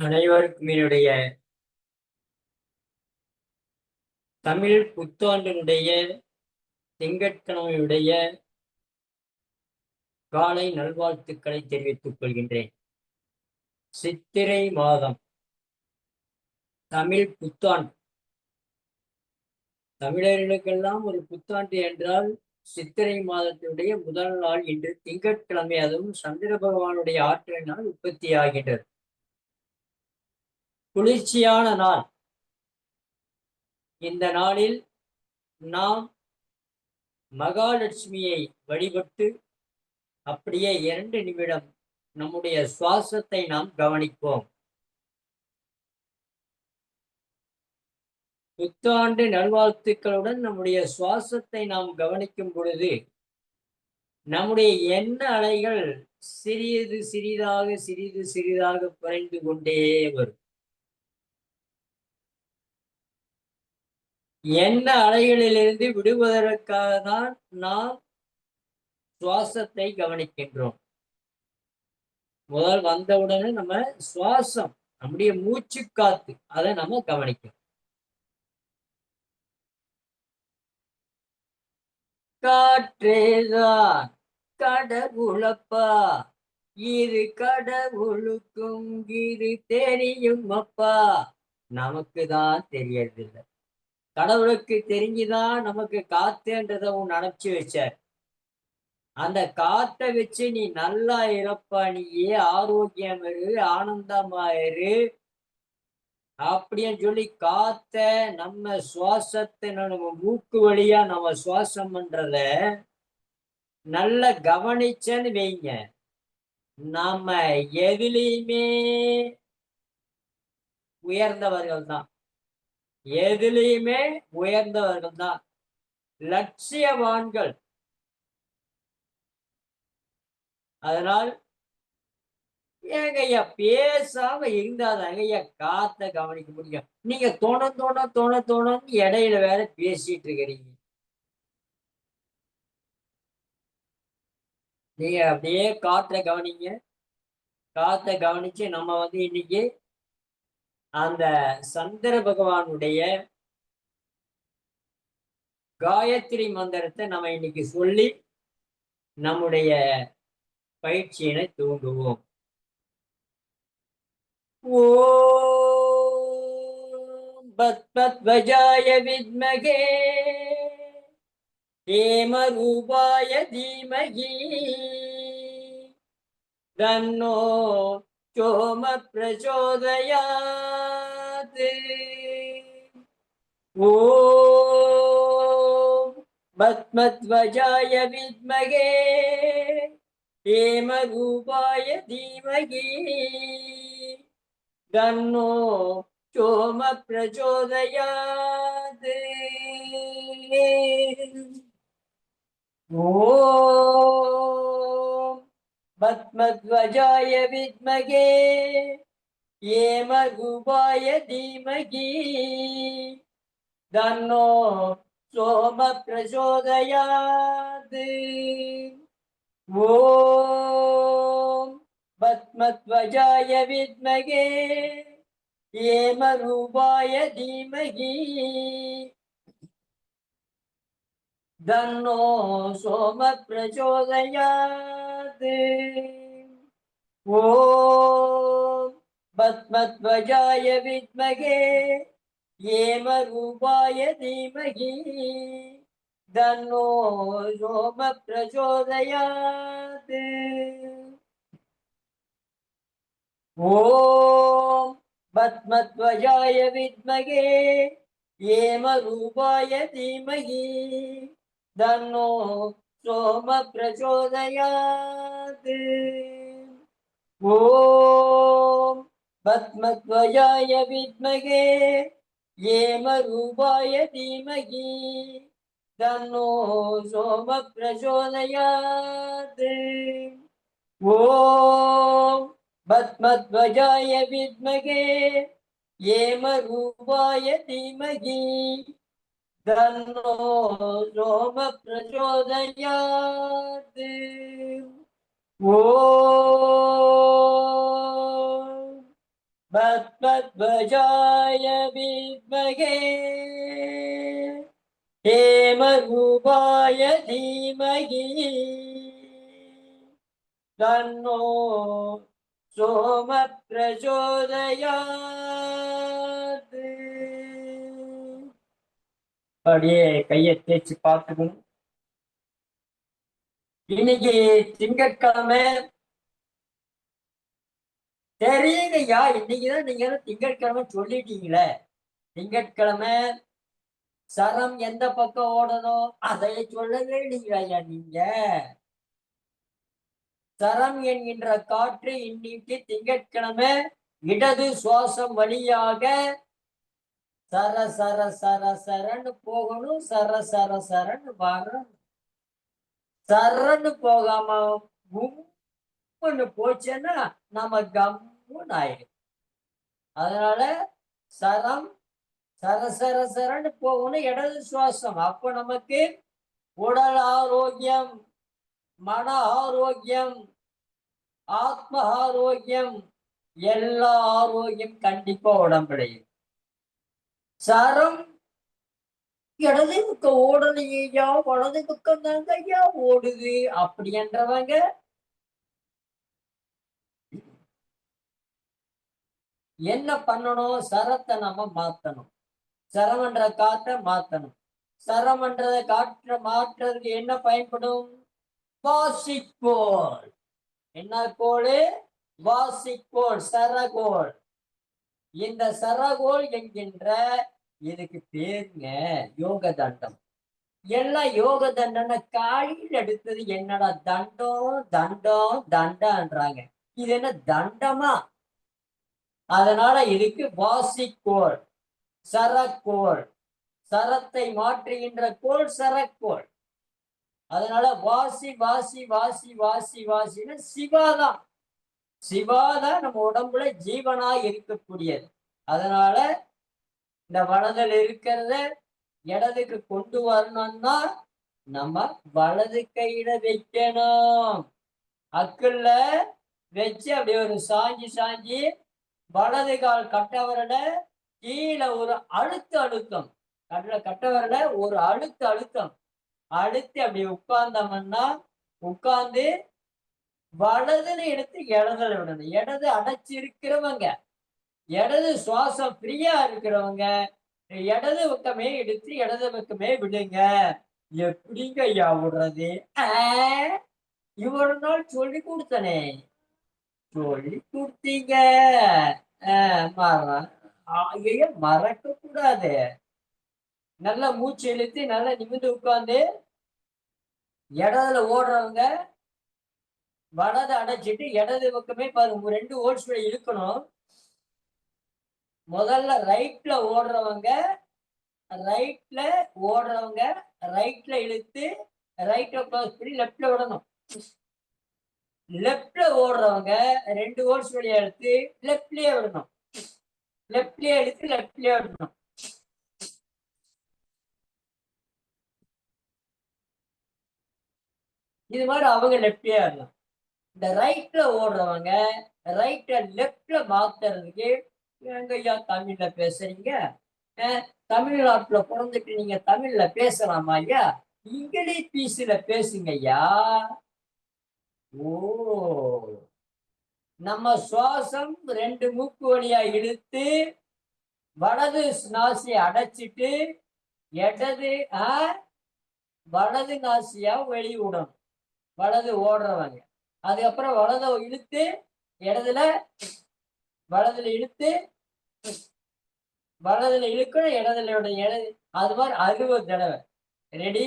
அனைவருக்கும் என்னுடைய தமிழ் புத்தாண்டினுடைய திங்கட்கிழமையுடைய காலை நல்வாழ்த்துக்களை தெரிவித்துக் கொள்கின்றேன். சித்திரை மாதம் தமிழ் புத்தாண்டு. தமிழர்களுக்கெல்லாம் ஒரு புத்தாண்டு என்றால் சித்திரை மாதத்தினுடைய முதல் நாள் இன்று திங்கட்கிழமை, அதுவும் சந்திர பகவானுடைய ஆற்றலினால் உற்பத்தி ஆகின்றது. குளிர்ச்சியான நாள். இந்த நாளில் நாம் மகாலட்சுமியை வழிபட்டு அப்படியே 2 நிமிடம் நம்முடைய சுவாசத்தை நாம் கவனிப்போம். புத்தாண்டு நல்வாழ்த்துக்களுடன் நம்முடைய சுவாசத்தை நாம் கவனிக்கும் பொழுது நம்முடைய எண்ண அலைகள் சிறிது சிறிதாக குறைந்து கொண்டே வரும். எண்ண அலைகளிலிருந்து விடுவதற்காக தான் நாம் சுவாசத்தை கவனிக்கின்றோம். முதல் வந்தவுடனே நம்ம சுவாசம், நம்முடைய மூச்சு காத்து, அதை நம்ம கவனிக்கணும். காற்றேதான் கடவுளப்பா, இது கடவுளுக்கும் இது தெரியும் அப்பா. நமக்கு தான் தெரியறதில்லை. கடவுளுக்கு தெரிஞ்சுதான் நமக்கு காத்துன்றத ஒன்று அனுப்பிச்சு வச்சார். அந்த காத்தை வச்சு நீ நல்லா இருப்பா, நீயே ஆரோக்கியம் இரு, ஆனந்தமா இரு அப்படின்னு சொல்லி காத்த நம்ம சுவாசத்தை நம்ம மூக்கு வழியா நம்ம சுவாசம் பண்றத நல்ல கவனிச்சன்னு வைங்க, நாம எதுலையுமே உயர்ந்தவர்கள் தான். எதுலையுமே உயர்ந்தவர்கள் தான், லட்சியவான்கள். அதனால் ஏங்க ஐயா பேசாம இருந்தாதாங்க ஐயா காத்த கவனிக்க முடியும். நீங்க தோணன்னு இடையில வேற பேசிட்டு இருக்கிறீங்க. நீங்க அப்படியே காற்றை கவனிங்க. காத்தை கவனிச்சு நம்ம இன்னைக்கு அந்த சந்திர பகவானுடைய காயத்ரி மந்திரத்தை நம்ம இன்னைக்கு சொல்லி நம்முடைய பயிற்சியினை தூண்டுவோம். ஓம் பத்மத்வஜாய வித்மகே हेमरूपाय धीमहि तन्नो सोम प्रचोदयात्। ओम पद्मध्वजाय विद्महे हेमरूपाय धीमहि तन्नो सोम प्रचोदयात्। ओम पद्मध्वजाय विद्महे हेमरूपाय धीमहि तन्नो सोम प्रचोदयात्। ओम पद्मध्वजाय विद्महे हेमरूपाय धीमहि तन्नो सोम प्रचोदयात्। ओम पद्मध्वजाय विद्महे हेमरूपाय धीमहि तन्नो सोम प्रचोदयात्। ओम पद्मध्वजाय विद्महे हेमरूपाय धीमहि तन्नो सोम प्रचोदयात्। ओम पद्मध्वजाय विद्महे हेमरूपाय धीमहि तन्नो सोम प्रचोदयात्। ओम पद्मध्वजाय विद्महे हेमरूपाय धीमहि तन्नो सोम प्रचोदयात्। ओम பத்மத்வஜாய வித்மகே हेमरूपाय धीमहि तन्नो सोम प्रचोदयात् அப்படியே கையை தேய்ச்சி பார்த்துக்கணும். இன்னைக்கு திங்கட்கிழமை. தெரியுங்கய்யா, இன்னைக்குதான் நீங்க திங்கட்கிழமை சொல்லிட்டீங்களே. திங்கட்கிழமை சரம் எந்த பக்கம் ஓடணும் அதை சொல்லவே இல்லையா நீங்க. சரம் என்கின்ற காற்று இன்னைக்கு திங்கட்கிழமை இடது சுவாசம் வழியாக சர சர சர சரன்னு போகணும், சர சர சரன்னு வரணும். சரன்னு போகாம கும்முன்னு போச்சுன்னா நம்ம கம்முன்னு ஆயிடும். அதனால சரம் சர சர சரன்னு போகணும் இடது சுவாசம். அப்ப நமக்கு உடல் ஆரோக்கியம், மன ஆரோக்கியம், ஆத்ம ஆரோக்கியம், எல்லா ஆரோக்கியம் கண்டிப்பா உடம்புடையும். சரம் இடது பக்கம் ஓடலையா, வலது பக்கம் தாங்க ஐயா ஓடுது அப்படி என்றவங்க என்ன பண்ணணும்? சரத்தை நம்ம மாத்தணும். சரமன்ற காற்றை மாத்தணும். சரமன்றத காற்றை மாற்றுறதுக்கு என்ன பயன்படும்? வாசிக்கோள். என்ன கோள்? வாசிக்கோள், சரகோள். இந்த சரகோள் என்கின்ற இதுக்கு பேருங்க யோக தண்டம். எல்லாம் யோக தண்டனை காலில் எடுத்தது என்னடா தண்டம் தண்டம் தண்டன்றாங்க. இது என்ன தண்டமா? அதனால இதுக்கு வாசிக்கோள், சரக்கோள். சரத்தை மாற்றுகின்ற கோள் சரக்கோள். அதனால வாசி வாசி வாசி வாசி வாசின்னு சிவாதான். சிவாதான் நம்ம உடம்புல ஜீவனாய் இருக்கக்கூடியது. அதனால இந்த வலதில் இருக்கிறத இடதுக்கு கொண்டு வரணும்னா நம்ம வலது கையில வைக்கணும். அக்குள்ள வச்சு அப்படியே ஒரு சாஞ்சி சாஞ்சி வலது கால் கட்டவரல கீழே ஒரு அழுத்தம். கட்டவரல ஒரு அழுத்தம் அழுத்தி அப்படி உட்கார்ந்தோம்னா உட்கார்ந்து வலதுல எடுத்து இடதுல விடணும். இடது அடைச்சி இருக்கிறவங்க, இடது சுவாசம் ஃப்ரீயா இருக்கிறவங்க இடது பக்கமே எடுத்து இடது பக்கமே விடுங்க. எப்படிங்க ஐயா விடுறது? இவ்வளவு நாள் சொல்லி கொடுத்தனே, சொல்லி கொடுத்தீங்க. மறக்க கூடாது. நல்லா மூச்சு இழுத்து நல்லா நிமிந்து உட்கார்ந்து இடதுல ஓடுறவங்க வலது அடைச்சிட்டு இடது பக்கமே பாருங்க 2 ஹோல்ஸ் இழுக்கணும். முதல்ல ரைட்ல ஓடுறவங்க ரைட்ல இழுத்து ரைட்ல க்ளோஸ் பண்ணி லெப்ட்ல விடணும். லெப்ட்ல ஓடுறவங்க 2 ஹோல்ஸ் வழியா எடுத்து லெப்ட்லயே விடணும். லெப்ட்லயே எடுத்து லெப்ட்லயே விடணும். இது மாதிரி அவங்க லெப்ட்லயே வரணும். இந்த ரைட்ல ஓடுறவங்க ரைட்ல லெப்ட்ல மாத்துறதுக்கு ஐயா தமிழ்ல பேசுறீங்க, தமிழ்நாட்டுல பிறந்துட்டு நீங்க தமிழ்ல பேசலாமா ஐயா? இங்கிலீஷ் பீஸ்ல பேசுங்க ஐயா. ஓ, நம்ம சுவாசம் 2 மூக்கு வழியா இழுத்து வலது நாசியை அடைச்சிட்டு வலது நாசியா வெளியே விடணும். வலது ஓடுறவங்க அதுக்கப்புறம் வலதை இழுத்து வலதுல இழுத்து வலதுல இழுக்கணும், இடது. அது மாதிரி 60 தடவை. ரெடி?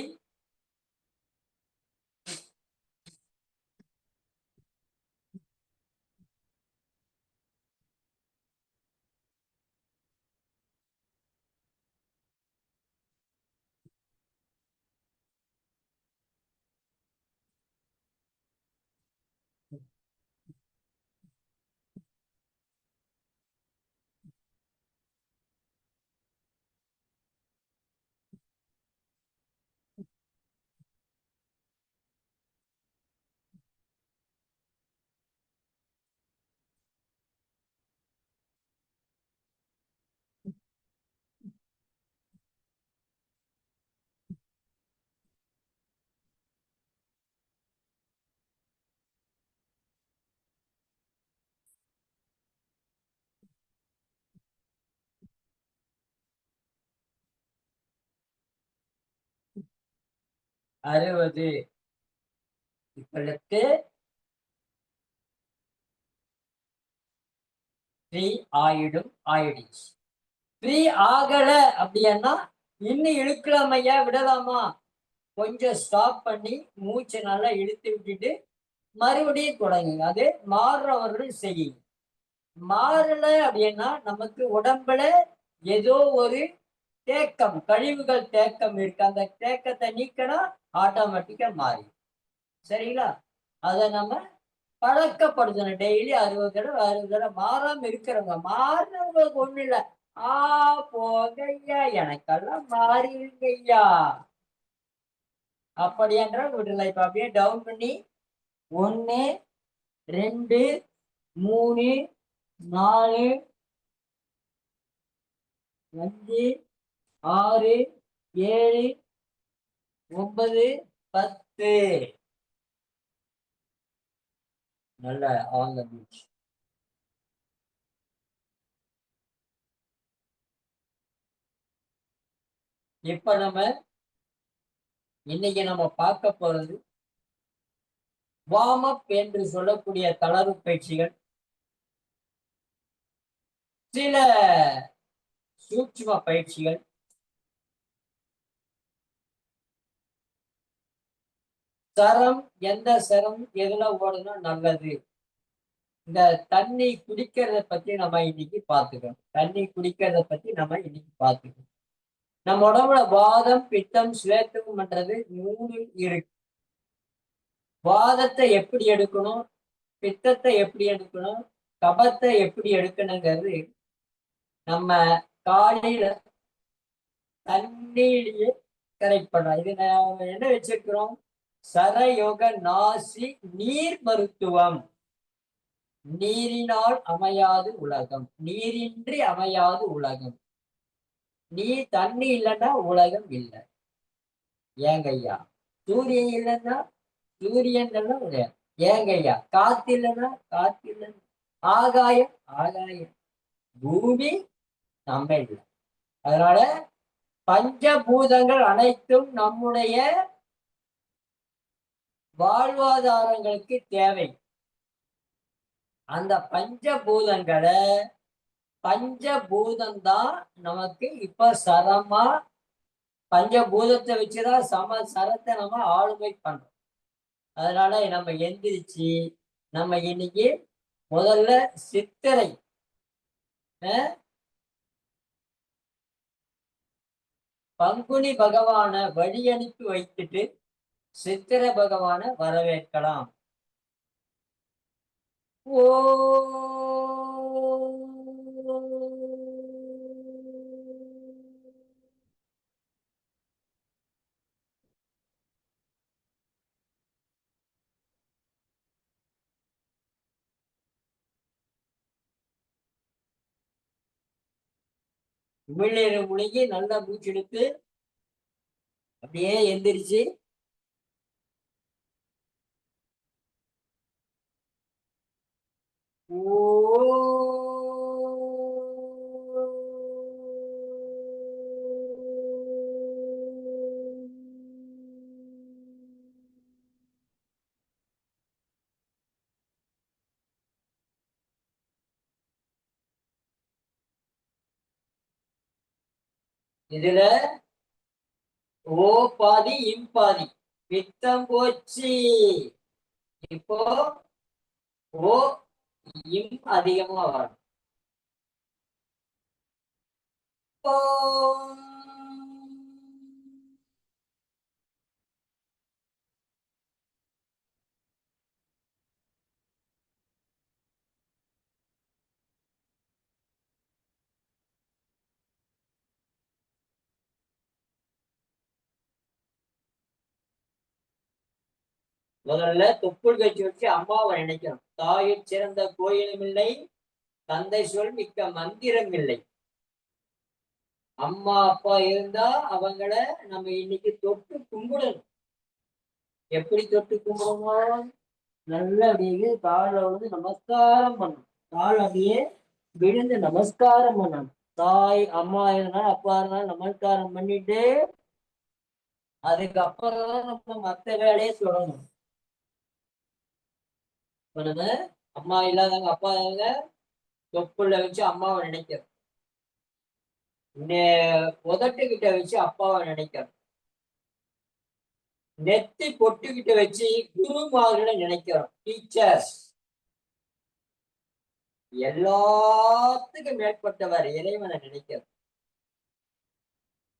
60. இப்ப லெஃப்ட் 3 ஆயிடும், ஆயிடுச்சு. 3 ஆகல அப்படின்னா இன்னும் இழுக்கலாம் ஐயா, விடலாமா? கொஞ்சம் ஸ்டாப் பண்ணி மூச்சை நல்லா இழுத்து விட்டுட்டு மறுபடியும் தொடங்குங்க. அது மாறுறவர்கள் செய்யுங்க. மாறல அப்படின்னா நமக்கு உடம்புல ஏதோ ஒரு தேக்கம், கழிவுகள் தேக்கம் இருக்கு. அந்த தேக்கத்தை நீக்கினா ஆட்டோமேட்டிக்கா மாறி. சரிங்களா? அதை நம்ம பழக்கப்படுத்தணும். டெய்லி 60 தடவை 60 தடவை. மாறாம இருக்கிறவங்க, மாறினவங்களுக்கு ஒண்ணு இல்ல. போங்கய்யா, எனக்கெல்லாம் மாறிடுங்கய்யா அப்படி என்றால் விடல. இப்ப அப்படியே டவுன் பண்ணி 1 2 3 4 5 6 7 9 10. நல்ல ஆழ்ந்த மூச்சு. இப்ப இன்னைக்கு நம்ம பார்க்க போறது வார்ம் அப் என்று சொல்லக்கூடிய தளர்வு பயிற்சிகள். சில சூட்சும பயிற்சிகள். சரம், எந்த சரம் எதுல ஓடணும் நல்லது. இந்த தண்ணி குடிக்கிறத பத்தி நம்ம இன்னைக்கு பார்த்துக்கணும். தண்ணி குடிக்கிறத பத்தி நம்ம இன்னைக்கு பார்த்துக்கணும். நம்ம உடம்புல வாதம், பித்தம், சுவேத்தம்ன்றது 3 இருக்கு. வாதத்தை எப்படி எடுக்கணும், பித்தத்தை எப்படி எடுக்கணும், கபத்தை எப்படி எடுக்கணுங்கிறது நம்ம காலையில தண்ணியிலேயே கரெக்ட் பண்றோம். இது நம்ம என்ன வச்சிருக்கிறோம்? சரயோக நாசி நீர் மருத்துவம். நீரினால் அமையாது உலகம், நீரின்றி அமையாது உலகம். தண்ணி இல்லைன்னா உலகம் இல்லை. ஏங்கய்யா, சூரியன் இல்லைன்னா சூரியன் கிடையாது. ஏங்கய்யா, காத்து இல்லைன்னா காத்து இல்லைன்னா ஆகாயம், ஆகாயம், பூமி நம்ம இல்லை. அதனால பஞ்சபூதங்கள் அனைத்தும் நம்முடைய வாழ்வாதாரங்களுக்கு தேவை. அந்த பஞ்சபூதங்களை பஞ்சபூதம்தான் நமக்கு இப்ப சரமா, பஞ்சபூதத்தை வச்சுதான் சரத்தை நம்ம ஆளுமை பண்றோம். அதனால நம்ம எந்திரிச்சு நம்ம இன்னைக்கு முதல்ல சித்திரை பங்குனி பகவான வழி அனுப்பி வைத்துட்டு சித்திர பகவான வரவேற்கலாம். ஓ உமிழ்நீரை முழுகி நல்லா மூச்செடுத்து அப்படியே எந்திரிச்சு இதுல ஓ பாதி இம்பாதி. பித்தம் போச்சு. இப்போ ஓ இம் அதிகமா வரும். முதல்ல தொப்புள் கட்சி வச்சு அம்மாவை நினைக்கணும். தாயை சிறந்த கோயிலும் இல்லை, தந்தை சொல் மிக்க மந்திரம் இல்லை. அம்மா அப்பா இருந்தா அவங்கள நம்ம இன்னைக்கு தொட்டு கும்பிடணும். எப்படி தொட்டு கும்பிடணும்? நல்ல அப்படியே கால நமஸ்காரம் பண்ணணும். கால் அப்படியே விழுந்து நமஸ்காரம் பண்ணணும். தாய் அம்மா இருந்தாலும் அப்பா இருந்தாலும் நமஸ்காரம் பண்ணிட்டு அதுக்கப்புறம் தான் நம்ம மத்த வேலையை தொடங்கணும். இப்ப நம்ம அம்மா இல்லாதவங்க அப்பா தொப்புள்ள வச்சு அம்மாவை நினைக்கிறோம். உதட்டுக்கிட்ட வச்சு அப்பாவை நினைக்கிறோம். நெத்தி பொட்டுக்கிட்ட வச்சு குருமார்களை நினைக்கிறோம், டீச்சர்ஸ். எல்லாத்துக்கும் மேற்பட்டவர் இறைவனை நினைக்கிறோம்.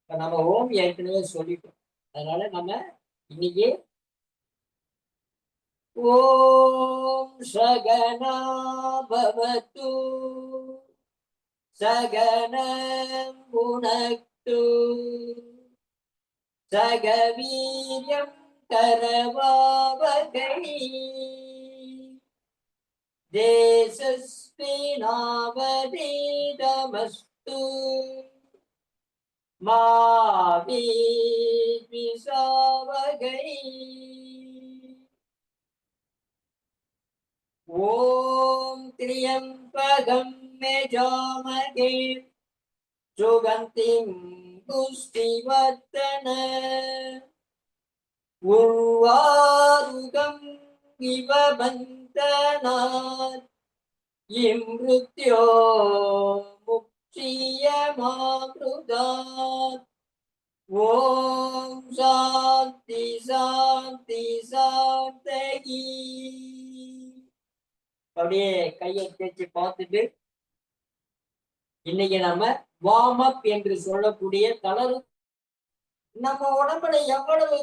இப்ப நம்ம ஓம் ஏற்கனவே சொல்லிட்டோம். அதனால நம்ம இன்னைக்கு ஓம் சகனா பவது சகனம் புனக்து சகவீரியம் கரவாவகை தேசஸ்மினாவதீதமஸ்து மா வித்விஷாவகை. ஓம் த்ரியம்பகம் யஜாமஹே சுகந்திம் புஷ்டிவர்தன உர்வாருகம் இவ பந்தனாத் இம்ருத்யோ முக்ஷியமாக்ருதாத். ஓம் சாந்தி சாந்தி சாந்தகி. அப்படியே கையை தேய்ச்சி பார்த்துட்டு இன்னைக்கு நம்ம வார்ம் அப் என்று சொல்லக்கூடிய தளர்வு. நம்ம உடம்புல எவ்வளவு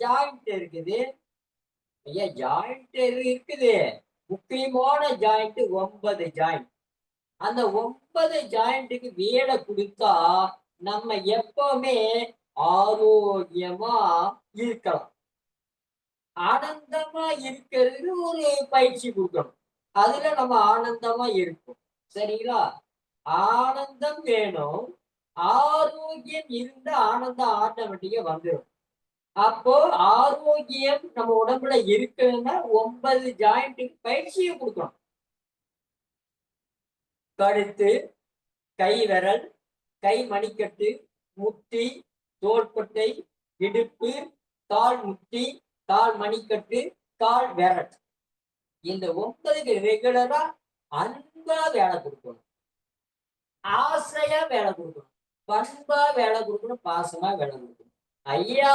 ஜாயிண்ட் இருக்குது? ஐயா ஜாயிண்ட் இருக்குது. முக்கியமான ஜாயிண்ட் 9 ஜாயிண்ட். அந்த 9 ஜாயிண்ட்டுக்கு வேலை கொடுத்தா நம்ம எப்பவுமே ஆரோக்கியமா இருக்கலாம். ஆனந்தமா இருக்கிறது ஒரு பயிற்சி கொடுக்கணும். அதுல நம்ம ஆனந்தமா இருக்கும். சரிங்களா? ஆனந்தம் வேணும். ஆரோக்கியம் இருந்த ஆனந்தம் ஆட்டோமேட்டிக்கா வந்துடும். அப்போ ஆரோக்கியம் நம்ம உடம்புல இருக்குன்னா 9 ஜாயிண்ட்டுக்கு பயிற்சியை கொடுக்கணும். கழுத்து, கை விரல், கை மணிக்கட்டு, முட்டி, தோள்பட்டை, இடுப்பு, கால் முட்டி, கால் மணிக்கட்டு, கால் விரல். இந்த 9க்கு ரெகுலரா அன்பா வேலை கொடுக்கணும். ஆசையா வேலை கொடுக்கணும். பண்பா வேலை கொடுக்கணும். பாசமா வேலை கொடுக்கணும். ஐயா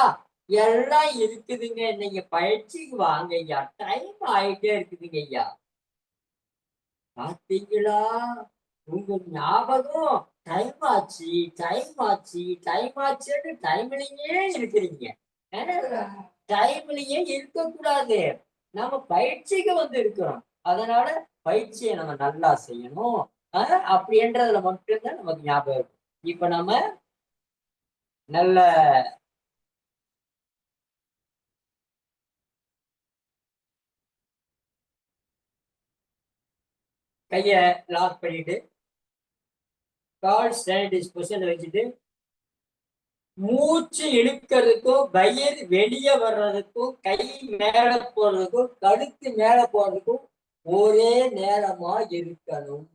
எல்லாம் இருக்குதுங்க. நீங்க பயிற்சிக்கு வாங்க ஐயா. டைம் ஆயிட்டே இருக்குதுங்க ஐயா. பாத்தீங்களா? உங்க ஞாபகம் டைம் ஆச்சு, டைம் ஆச்சு, டைம் ஆச்சுன்னு டைம்லயே இருக்கிறீங்க. டைம்லயே இருக்கக்கூடாது. நம்ம பயிற்சிக்கு வந்து இருக்கிறோம். அதனால பயிற்சியை நம்ம நல்லா செய்யணும். அப்படின்றதுல மட்டும்தான் நமக்கு ஞாபகம் இருக்கும். இப்ப நம்ம நல்ல கைய லாக் பண்ணிட்டு கால் ஸ்டாண்டர்ட் பொசிஷன்ல வச்சுட்டு மூச்சு இழுக்கிறதுக்கும் வயிறு வெளியே வர்றதுக்கும் கை மேல போறதுக்கும் கழுத்து மேல போறதுக்கும் ஒரே நேரமா இருக்கணும்.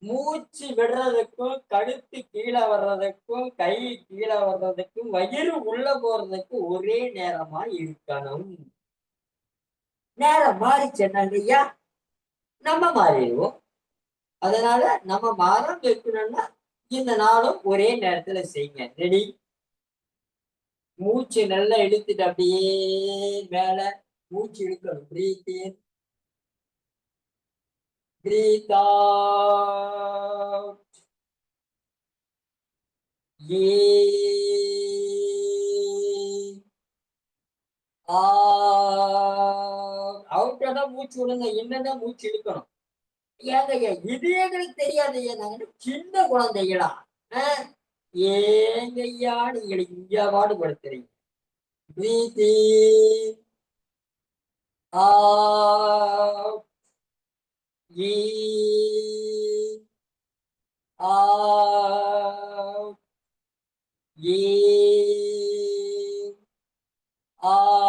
மூச்சு விடுறதுக்கும் கழுத்து கீழே வர்றதுக்கும் கை கீழே வர்றதுக்கும் வயிறு உள்ள போறதுக்கும் ஒரே நேரமா இருக்கணும். நேரம் மாறிச்சேன்னாங்கய்யா நம்ம மாறிடுவோம். அதனால நம்ம மாறாம இருக்கணும்னா இந்த நாளும் ஒரே நேரத்துல செய்யுங்க. ரெடி? மூச்சு நல்லா இழுத்துட்டு அப்படியே மேல மூச்சு இழுக்கணும். பிரீத் இன், பிரீத் அவுட். அவுட்டா மூச்சு விடுங்க. என்னதான் மூச்சு இழுக்கணும். ஏங்க இதயங்களுக்கு தெரியாது. நாங்க சின்ன குழந்தைகளா? ஏங்கய்யா நீங்க இங்க பாடுபடுத்துறீங்க. Breathe in, out, in, out, in, out.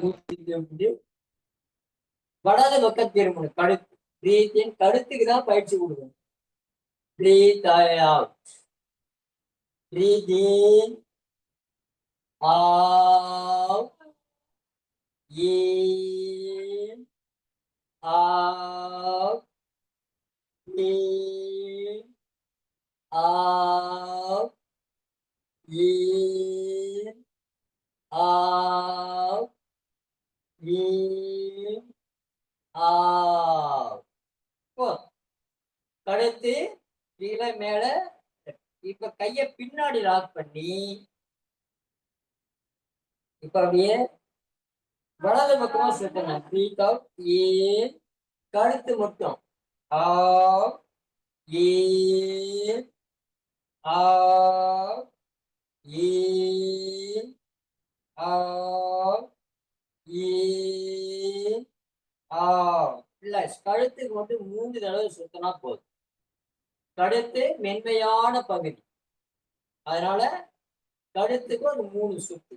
மூச்சு வலது பக்கம் திரும்பணும். கழுத்து பிரீத் இன், கழுத்துக்கு தான் பயிற்சி கொடுக்கணும். Breathe out. Breathe in, out, in, out, in, out, in, out, in, out. கழுத்து கீழே மேல. இப்ப கைய பின்னாடி லாக் பண்ணி இப்ப அப்படியே வலது பக்கமா சுத்தணும். பிரீத் அவுட் in, கழுத்து மட்டும் out, in, out, in, out, in, out. இல்ல, கழுத்துக்கு மட்டும் 3 தடவை சுத்தினா போதும். கழுத்து மென்மையான பகுதி, அதனால கழுத்துக்கு ஒரு 3 சுத்து.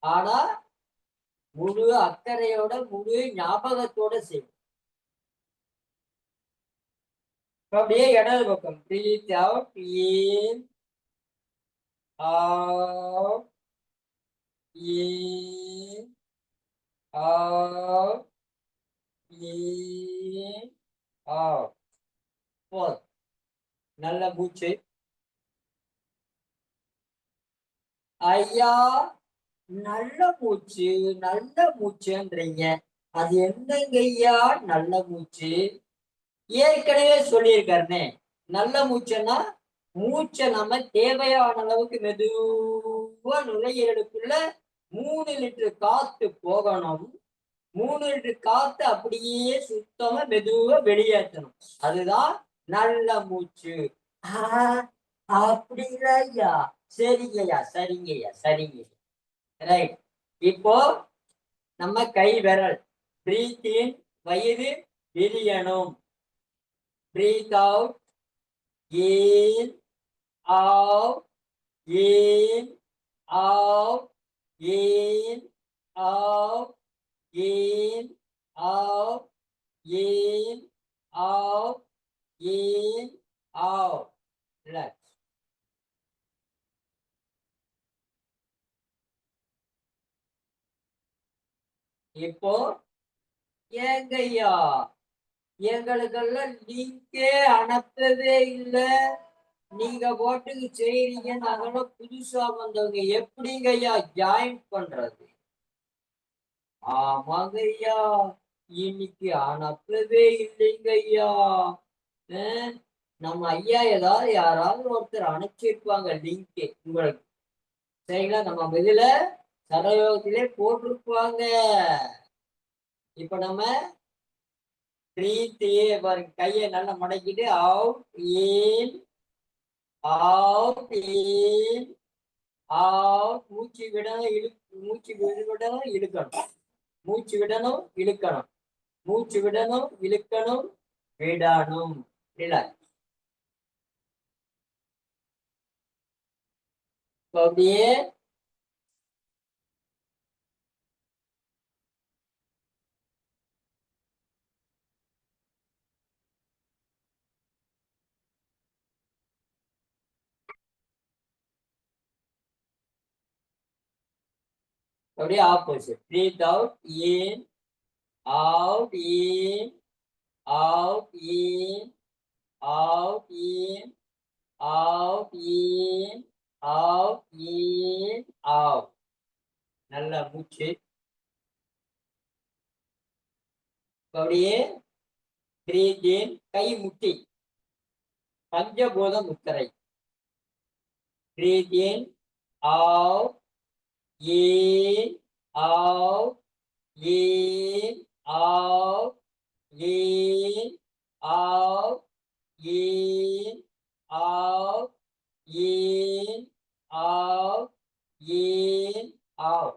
ஆனா முழு அக்கறையோட முழு ஞாபகத்தோட செய்யும். அப்படியே இடது பக்கம் breathe out in, out, in, out, in, out. போதும். நல்ல மூச்சு. ஐயா நல்ல மூச்சு நல்ல மூச்சுன்றீங்க, அது என்னங்க ஐயா நல்ல மூச்சு? ஏற்கனவே சொல்லியிருக்காருனே, நல்ல மூச்சுன்னா மூச்சை நம்ம தேவையான அளவுக்கு மெதுவா நுரையீரலுக்குள்ள 3 லிட்டர் காத்து போகணும். 3 லிட்டர் காத்து அப்படியே சுத்தமா மெதுவா வெளியேற்றணும். அதுதான் நல்ல மூச்சு. அப்படிங்களா ஐயா? சரிங்கய்யா சரிங்கய்யா சரிங்க. ரைட். இப்போ நம்ம கை விரல் பிரீத் இன், வயிறு விரியணும். Breathe out in, out, in, out, in, out, in, out, in, out, in, out. Relax. இப்போ ஏங்கய்யா எங்களுக்கெல்லாம் லிங்கே அனுப்பவே இல்லை, நீங்க பாட்டுக்கு செய்றீங்க, நாங்களும் புதுசா வந்தவங்க, எப்படிங்க ஐயா ஜாயின் பண்றது? ஆமாங்க ஐயா, இன்னைக்கு அனுப்பவே இல்லைங்க ஐயா. நம்ம ஐயா ஏதாவது யாராவது ஒருத்தர் அனுப்பிச்சிருப்பாங்க லிங்க் உங்களுக்கு. சரிங்களா? நம்ம இதுல சரயோகத்திலே போட்டிருப்பாங்க. இப்ப நம்ம பாருங்க, கையை நல்லா மடக்கிட்டு out in, out in, out. மூச்சு விடணும் மூச்சு விடணும் இழுக்கணும், மூச்சு விடணும் இழுக்கணும், மூச்சு விடணும் இழுக்கணும் விடணும். அப்படியே அப்படியே opposite. Breathe out in, out in, out in, out in, out in, out in, out. நல்ல மூச்சு. அப்படியே பிரீத் இன், கை முட்டி பஞ்சபூத முத்திரை. Breathe in, out in, out in, out in, out in, out in, out in, out.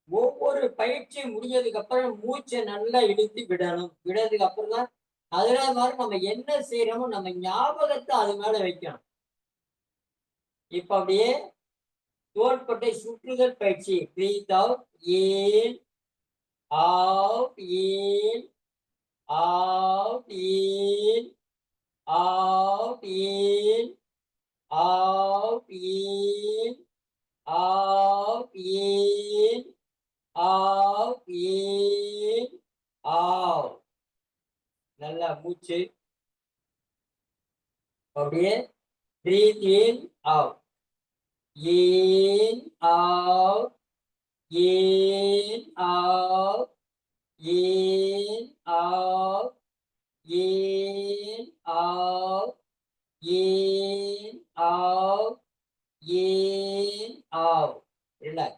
ஒவ்வொரு பயிற்சி முடிஞ்சதுக்கு அப்புறம் மூச்சை நல்லா இழுத்து விடணும். விடுறதுக்கு அப்புறம் தான் அதே மாதிரி நம்ம என்ன செய்யறோமோ நம்ம ஞாபகத்தை அது மேல வைக்கணும். இப்ப அப்படியே தோள்பட்டை சுற்றுதல் பயிற்சி. Breathe out, in, out, in, out, in, out, in, out, in, out, in, out, in, out. நல்லா மூச்சு அப்படியே. breathe in, out, in, out, in, out, in, out, in, out, in, out, in, out. Relax.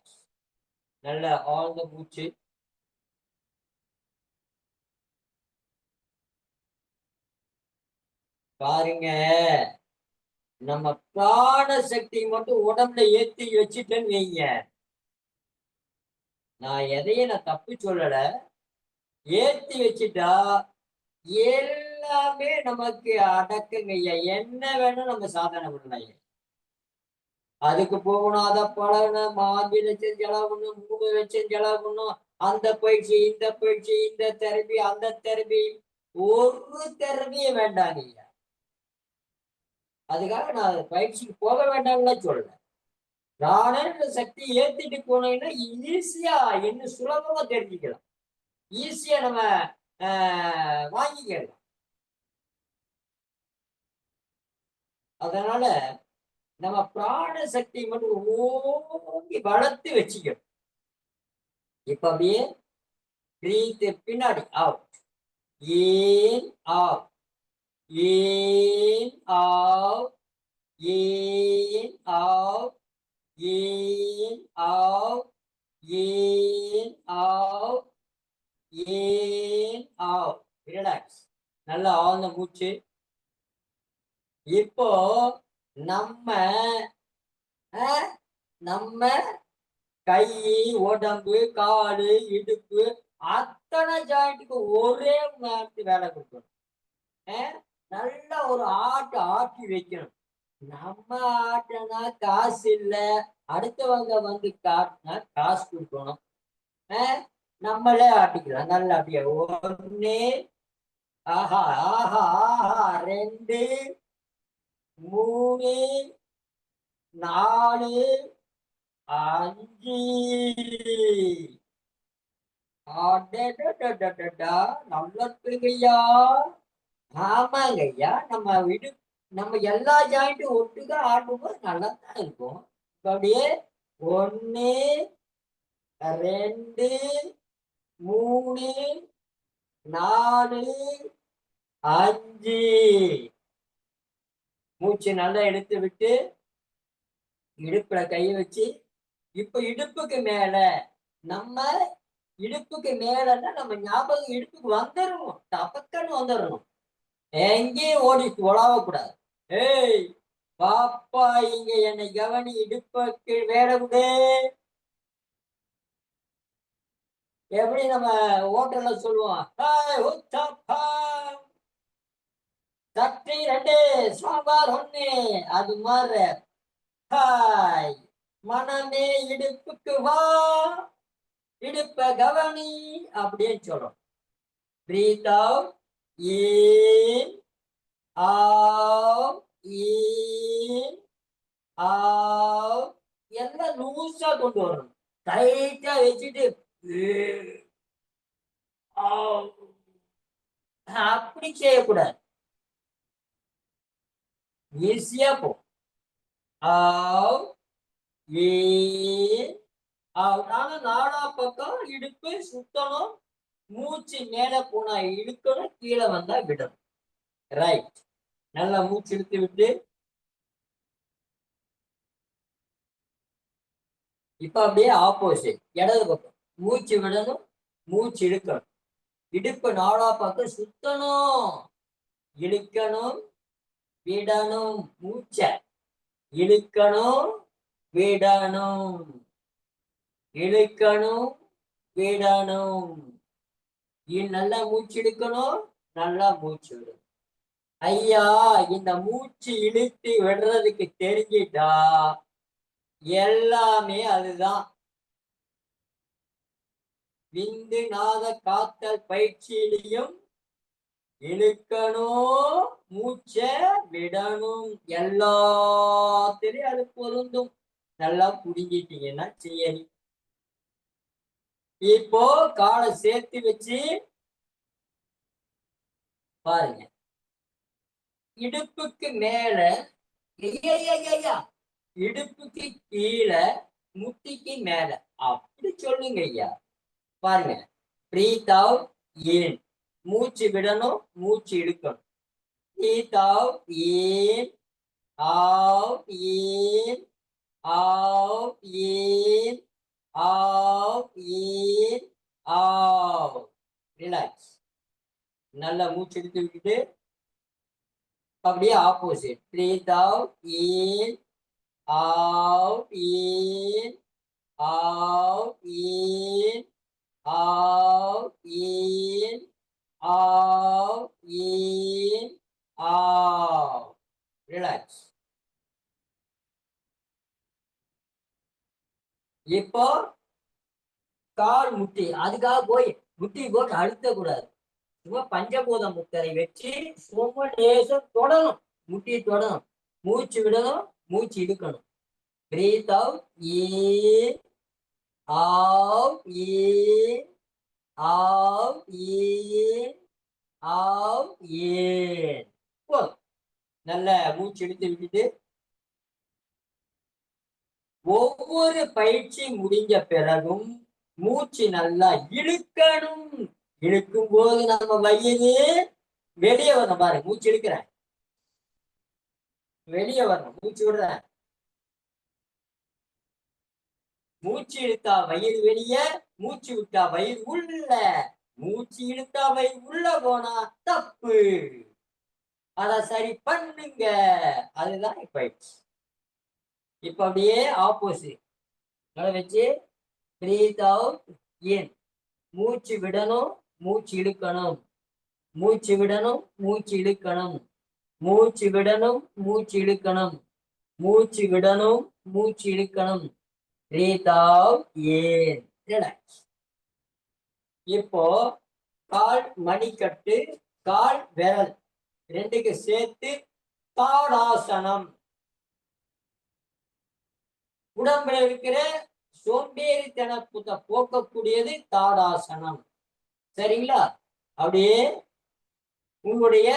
நல்லா ஆழ்ந்த மூச்சு. பாருங்க, நம்ம பிராண சக்தி மட்டும் உடம்புல ஏத்தி வச்சுட்டேன்னு வைங்க. நான் தப்பு சொல்லல. ஏத்தி வச்சுட்டா எல்லாமே நமக்கு அடக்குங்கய்யா. என்ன வேணும் நம்ம சாதனை பண்ணலாம். அதுக்கு போகணும், அதை பழகணும், 5 லட்சம் செலவுணும், 3 லட்சம் செலவுணும், அந்த பயிற்சி, இந்த பயிற்சி, இந்த தெரப்பி, அந்த தெரப்பி. ஒரு தெரப்பியும் வேண்டாங்க. அதுக்காக நான் பயிற்சிக்கு போக வேண்டாம்னு சொல்றேன். நானே சக்தி ஏத்திட்டு போனீங்கன்னா ஈஸியா இன்னும் சுலபமா தெரிஞ்சுக்கலாம். ஈஸியா நம்ம வாங்கிக்கலாம். அதனால நம்ம பிராண சக்தி மட்டும் ஓங்கி வளர்த்து வச்சுக்கணும். இப்ப அப்படியே பிரீத் பின்னாடி out, in, out, in, out, in, out, in, out, in, out, in, out. Relax. நல்லா ஆழ்ந்த மூச்சு. இப்போ நம்ம நம்ம கை, உடம்பு, காலு, இடுப்பு அத்தனை ஜாயிண்ட்டுக்கு ஒரே நேரத்து வேலை கொடுக்கணும். நல்லா ஒரு ஆட்டி வைக்கணும். நம்ம ஆட்டினா காசு இல்லை, அடுத்தவங்க வந்து காட்டினா காசு கொடுக்கணும். நம்மளே ஆட்டிக்கலாம். நல்லா அப்படியே 1, ஆஹா ஆஹா ஆஹா, 2, 3, 4, 5. நல்லா இருக்குங்கய்யா. ஆமாங்க ஐயா. நம்ம எல்லா ஜாயிண்ட்டும் ஒட்டுக்கா ஆடும்போது நல்லா தான் இருக்கும். அப்படியே 1, 2, 3, 4, 5. மூச்சு நல்லா எடுத்து விட்டு இடுப்புல கையை வச்சு, இப்ப இடுப்புக்கு மேல நம்ம ஞாபகம் இடுப்புக்கு வந்துடணும். டபக்கன்னு வந்துடணும். எங்கேயும் ஓடாவ கூடாது. ஏய் பாப்பா, இங்க என்னை கவனி, இடுப்புக்கு வேலை விடு. எப்படி நம்ம ஹோட்டல்ல சொல்லுவோம், சட்னி 2, சாம்பார் 1. அது மாதிரி ஹாய் மனமே இடுப்புக்கு வா, இடுப்ப கவனி அப்படின்னு சொல்றோம். Breathe out, in, out, in, out. எல்லாம் லூஸா கொண்டு வரணும். டைட்டா வச்சுட்டு அப்படி செய்யக்கூடாது. ஈஸியா போ. out, in, out. ஆனா 4ஆம் பக்கம் இடுப்பு சுத்தணும். மூச்சு மேல போனா இழுக்கணும், கீழே வந்தா விடணும். ரைட். நல்லா மூச்சு இழுத்து விட்டு இப்ப அப்படியே ஆப்போசிட் இடது பக்கம் மூச்சு விடணும், மூச்சு இழுக்கணும். இடுப்பு 4ஆம் பக்கம் சுத்தணும், இழுக்கணும், விடணும். மூச்ச இழுக்கணும், விடணும், இழுக்கணும், விடணும். நல்லா மூச்சு இழுக்கணும், நல்லா மூச்சு விடணும். ஐயா, இந்த மூச்சு இழுத்து விடுறதுக்கு தெரிஞ்சிட்டா எல்லாமே அதுதான். விந்து நாத காத்தல் பயிற்சியிலையும் இழுக்கணும், மூச்ச விடணும், எல்லாத்திலையும் அது பொருந்தும். நல்லா புரிஞ்சிட்டீங்கன்னா சரி. இப்போ காலை சேர்த்து வச்சு பாருங்க. இடுப்புக்கு மேல, இடுப்புக்கு கீழே, முட்டிக்கு மேல, அப்படி சொல்லுங்க ஐயா. பாருங்க. பிரீத் அவுட் இன், மூச்சு விடணும், மூச்சு இழுக்கணும். Breathe out in, out in, out in, out in, out. Relax. நல்லா மூச்சு எடுத்து விட்டுட்டு அப்படியே opposite. Breathe out in, out in, out in, out in, out in, out. Relax. இப்போ கால் முட்டி, அதுக்காக போய் முட்டி போட்டு அழுத்த கூடாது. சும்மா பஞ்சபூத முத்திரை வச்சு சும்மா லேசம் தொடணும். முட்டி தொடணும், மூச்சு விடணும், மூச்சு இழுக்கணும். Breathe out in, out in, out in, out in. நல்ல மூச்சு எடுத்து விட்டுட்டு ஒவ்வொரு பயிற்சி முடிஞ்ச பிறகும் மூச்சு நல்லா இழுக்கணும். இழுக்கும் போது நம்ம வயிறு வெளியே வரணும். பாருங்க, மூச்சு இழுக்கிறேன், வெளியே வரணும். மூச்சு விடுறேன், மூச்சு இழுத்தா வயிறு வெளியே, மூச்சு விட்டா வயிறு உள்ள. மூச்சு இழுத்தா வயிறு உள்ள போனா தப்பு. அத சரி பண்ணுங்க. அதுதான் பயிற்சி. இப்ப அப்படியே ஆப்போசிட் வச்சு பிரீத் அவுட் இன், மூச்சு விடணும், மூச்சு இழுக்கணும், மூச்சு விடணும், மூச்சு இழுக்கணும், மூச்சு விடணும், மூச்சு இழுக்கணும், மூச்சு விடணும், மூச்சு இழுக்கணும். Breathe out in. ரிலாக்ஸ். இப்போ கால் மணிக்கட்டு, கால் விரல் ரெண்டுக்கு சேர்த்து தாடாசனம். உடம்புல இருக்கிற சோம்பேறித்தனத்தை போக்கக்கூடியது தாடாசனம். சரிங்களா? அப்படியே உங்களுடைய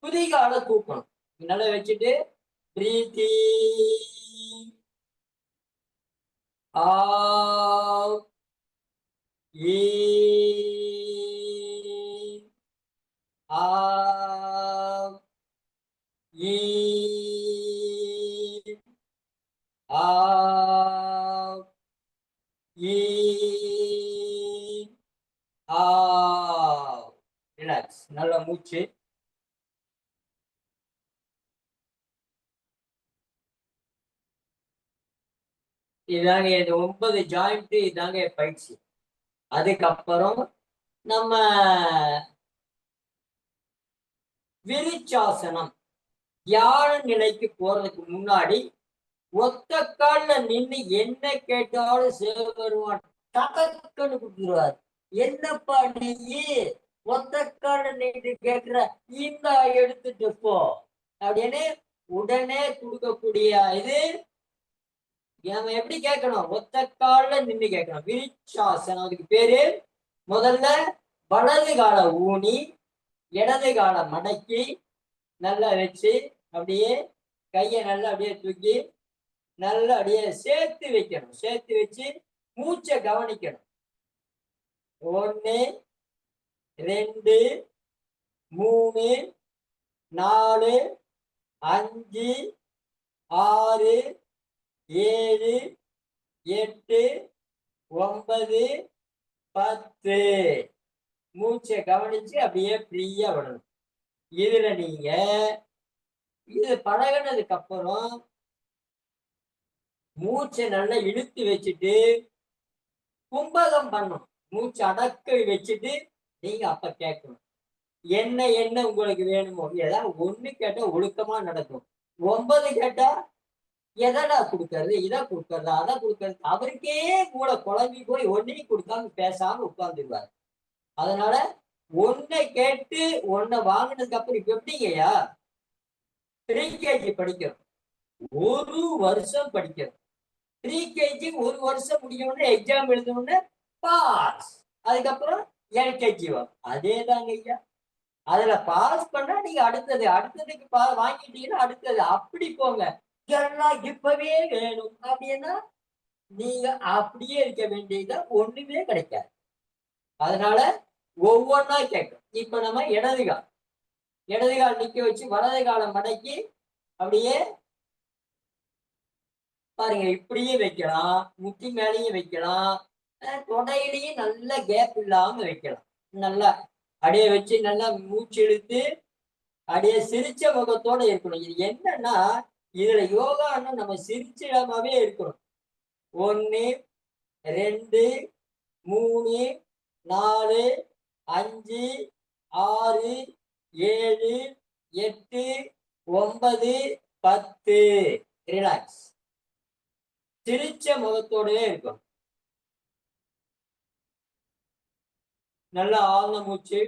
குதிகால தூக்கணும். நல்லா வச்சுட்டு பிரீத்தி out in, out in, out in, out. Relax. நல்ல மூச்சு. இதாங்க இந்த 9 ஜாயிண்ட், இதாங்க பயிற்சி. அதுக்கப்புறம் நம்ம விருச்சாசனம், தியான நிலைக்கு போறதுக்கு முன்னாடி ஒத்த கால்ல நின்று என்ன கேட்டாலும் சிவபெருமான் டக்குன்னு கொடுத்துருவார். என்னப்பா நீ ஒத்த கால்ல நின்று கேட்கிற, இந்த எடுத்துட்டு போ அப்படின்னு உடனே கொடுக்கக்கூடிய இது. நம்ம எப்படி கேட்கணும்? ஒத்த கால்ல நின்று கேட்கணும். விருச்சாசனம் அதுக்கு பேரு. முதல்ல வலது கால ஊனி இடது கால மடக்கி நல்லா வச்சு அப்படியே கையை நல்லா அப்படியே தூக்கி நல்லா அப்படியே சேர்த்து வைக்கணும். சேர்த்து வச்சு மூச்சை கவனிக்கணும். 1 2 3 4 5 6 7 8 9 10. மூச்சை கவனிச்சு அப்படியே ஃப்ரீயா விடணும். இதுல நீங்க இது பழகினதுக்கு அப்புறம் மூச்சை நல்லா இழுத்து வச்சுட்டு கும்பகம் பண்ணணும். மூச்சு அடக்க வச்சுட்டு நீங்க அப்ப கேட்கணும். என்ன என்ன உங்களுக்கு வேணுமோ, ஏதாவது 1 கேட்டா ஒழுக்கமா நடக்கும். 9 கேட்டா எதடா கொடுக்கறது, இதை கொடுக்கறதா, அதை கொடுக்கறது, அவருக்கே கூட குழம்பி போய் ஒன்னையும் கொடுக்காம பேசாம உட்கார்ந்துருவாரு. அதனால ஒன்னை கேட்டு ஒன்னை வாங்கினதுக்கு அப்புறம் இப்ப எப்படிங்கய்யா 3 kg படிக்கிறோம், 1 வருஷம் படிக்கிறோம். 3 kg 1 வருஷம் முடியணும்னு எக்ஸாம் எழுதணும்னு பாஸ். அதுக்கப்புறம் LKG வரும். அதே தாங்க ஐயா. அதுல பாஸ் பண்ணா நீங்க அடுத்ததுக்கு வாங்கிட்டீங்கன்னா அடுத்தது அப்படி போங்க. எல்லாம் இப்பவே வேணும் அப்படின்னா நீங்க அப்படியே இருக்க வேண்டியது ஒண்ணுமே கிடைக்காது. அதனால ஒவ்வொன்னா கேட்கும். இப்ப நம்ம இடதுகால் நிக்க வச்சு வலது காலம் மடக்கி அப்படியே பாருங்க, இப்படியே வைக்கலாம், முட்டி மேலேயும் வைக்கலாம், தொடையிலையும் நல்ல கேப் இல்லாம வைக்கலாம். நல்லா அப்படியே வச்சு நல்லா மூச்சு இழுத்து அப்படியே சிரிச்ச முகத்தோட இருக்கணும். இது என்னன்னா இதுல யோகான்னா நம்ம சிரிச்சிடமாவே இருக்கணும். 1 2 3 4 5 6 7 8 9 10 ரிலாக்ஸ். சிரிச்ச முகத்தோடவே இருக்கும். நல்லா ஆழ்ந்த மூச்சு.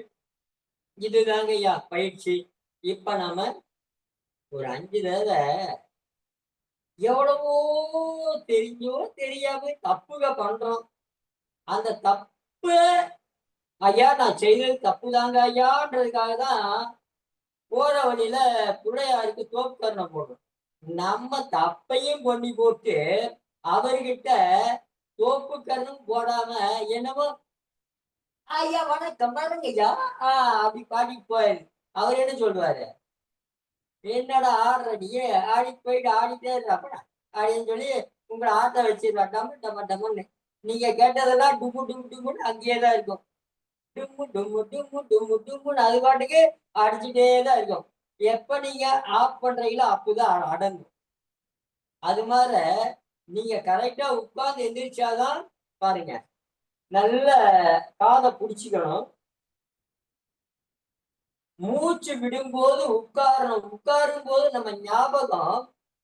இதுதாங்க ஐயா பயிற்சி. இப்ப நாம ஒரு 5 தடவை எவ்வளவோ தெரிஞ்சோ தெரியாம தப்புக பண்றோம். அந்த தப்பு ஐயா நான் செய்தது தப்பு தாங்க ஐயான்றதுக்காக தான் போற வழியில பிள்ளையாருக்கு தோப்புக்கரணம் போடுறோம். நம்ம தப்பையும் பண்ணி போட்டு அவர்கிட்ட தோப்புக்கரணம் போடாம என்னமோ ஐயா வணக்கம் பாருங்க ஐயா அப்படி பாடிட்டு போயிரு. அவர் என்ன சொல்லுவாரு, என்னடா ஆடுற நீ, ஆடிட்டு போயிட்டு ஆடிட்டே இருப்பா அப்படின்னு சொல்லி உங்களை ஆட்ட வச்சிருவா. டம்மு. நீங்க கேட்டதெல்லாம் டும்மு டும்மு டும்முன்னு அங்கேயேதான் இருக்கும். டும்மு டும்மு டும்மு டும்மு டும்முன்னு அது பாட்டுக்கு அடிச்சுட்டே தான் இருக்கும். எப்ப நீங்க ஆஃப் பண்றீங்களோ அப்பதான் அடங்கும். அது மாதிரி நீங்க கரெக்டா உட்கார்ந்து எந்திரிச்சாதான் பாருங்க. நல்ல காதை புடிச்சுக்கணும். மூச்சு விடும்போது உட்காரும் போது நம்ம ஞாபகம்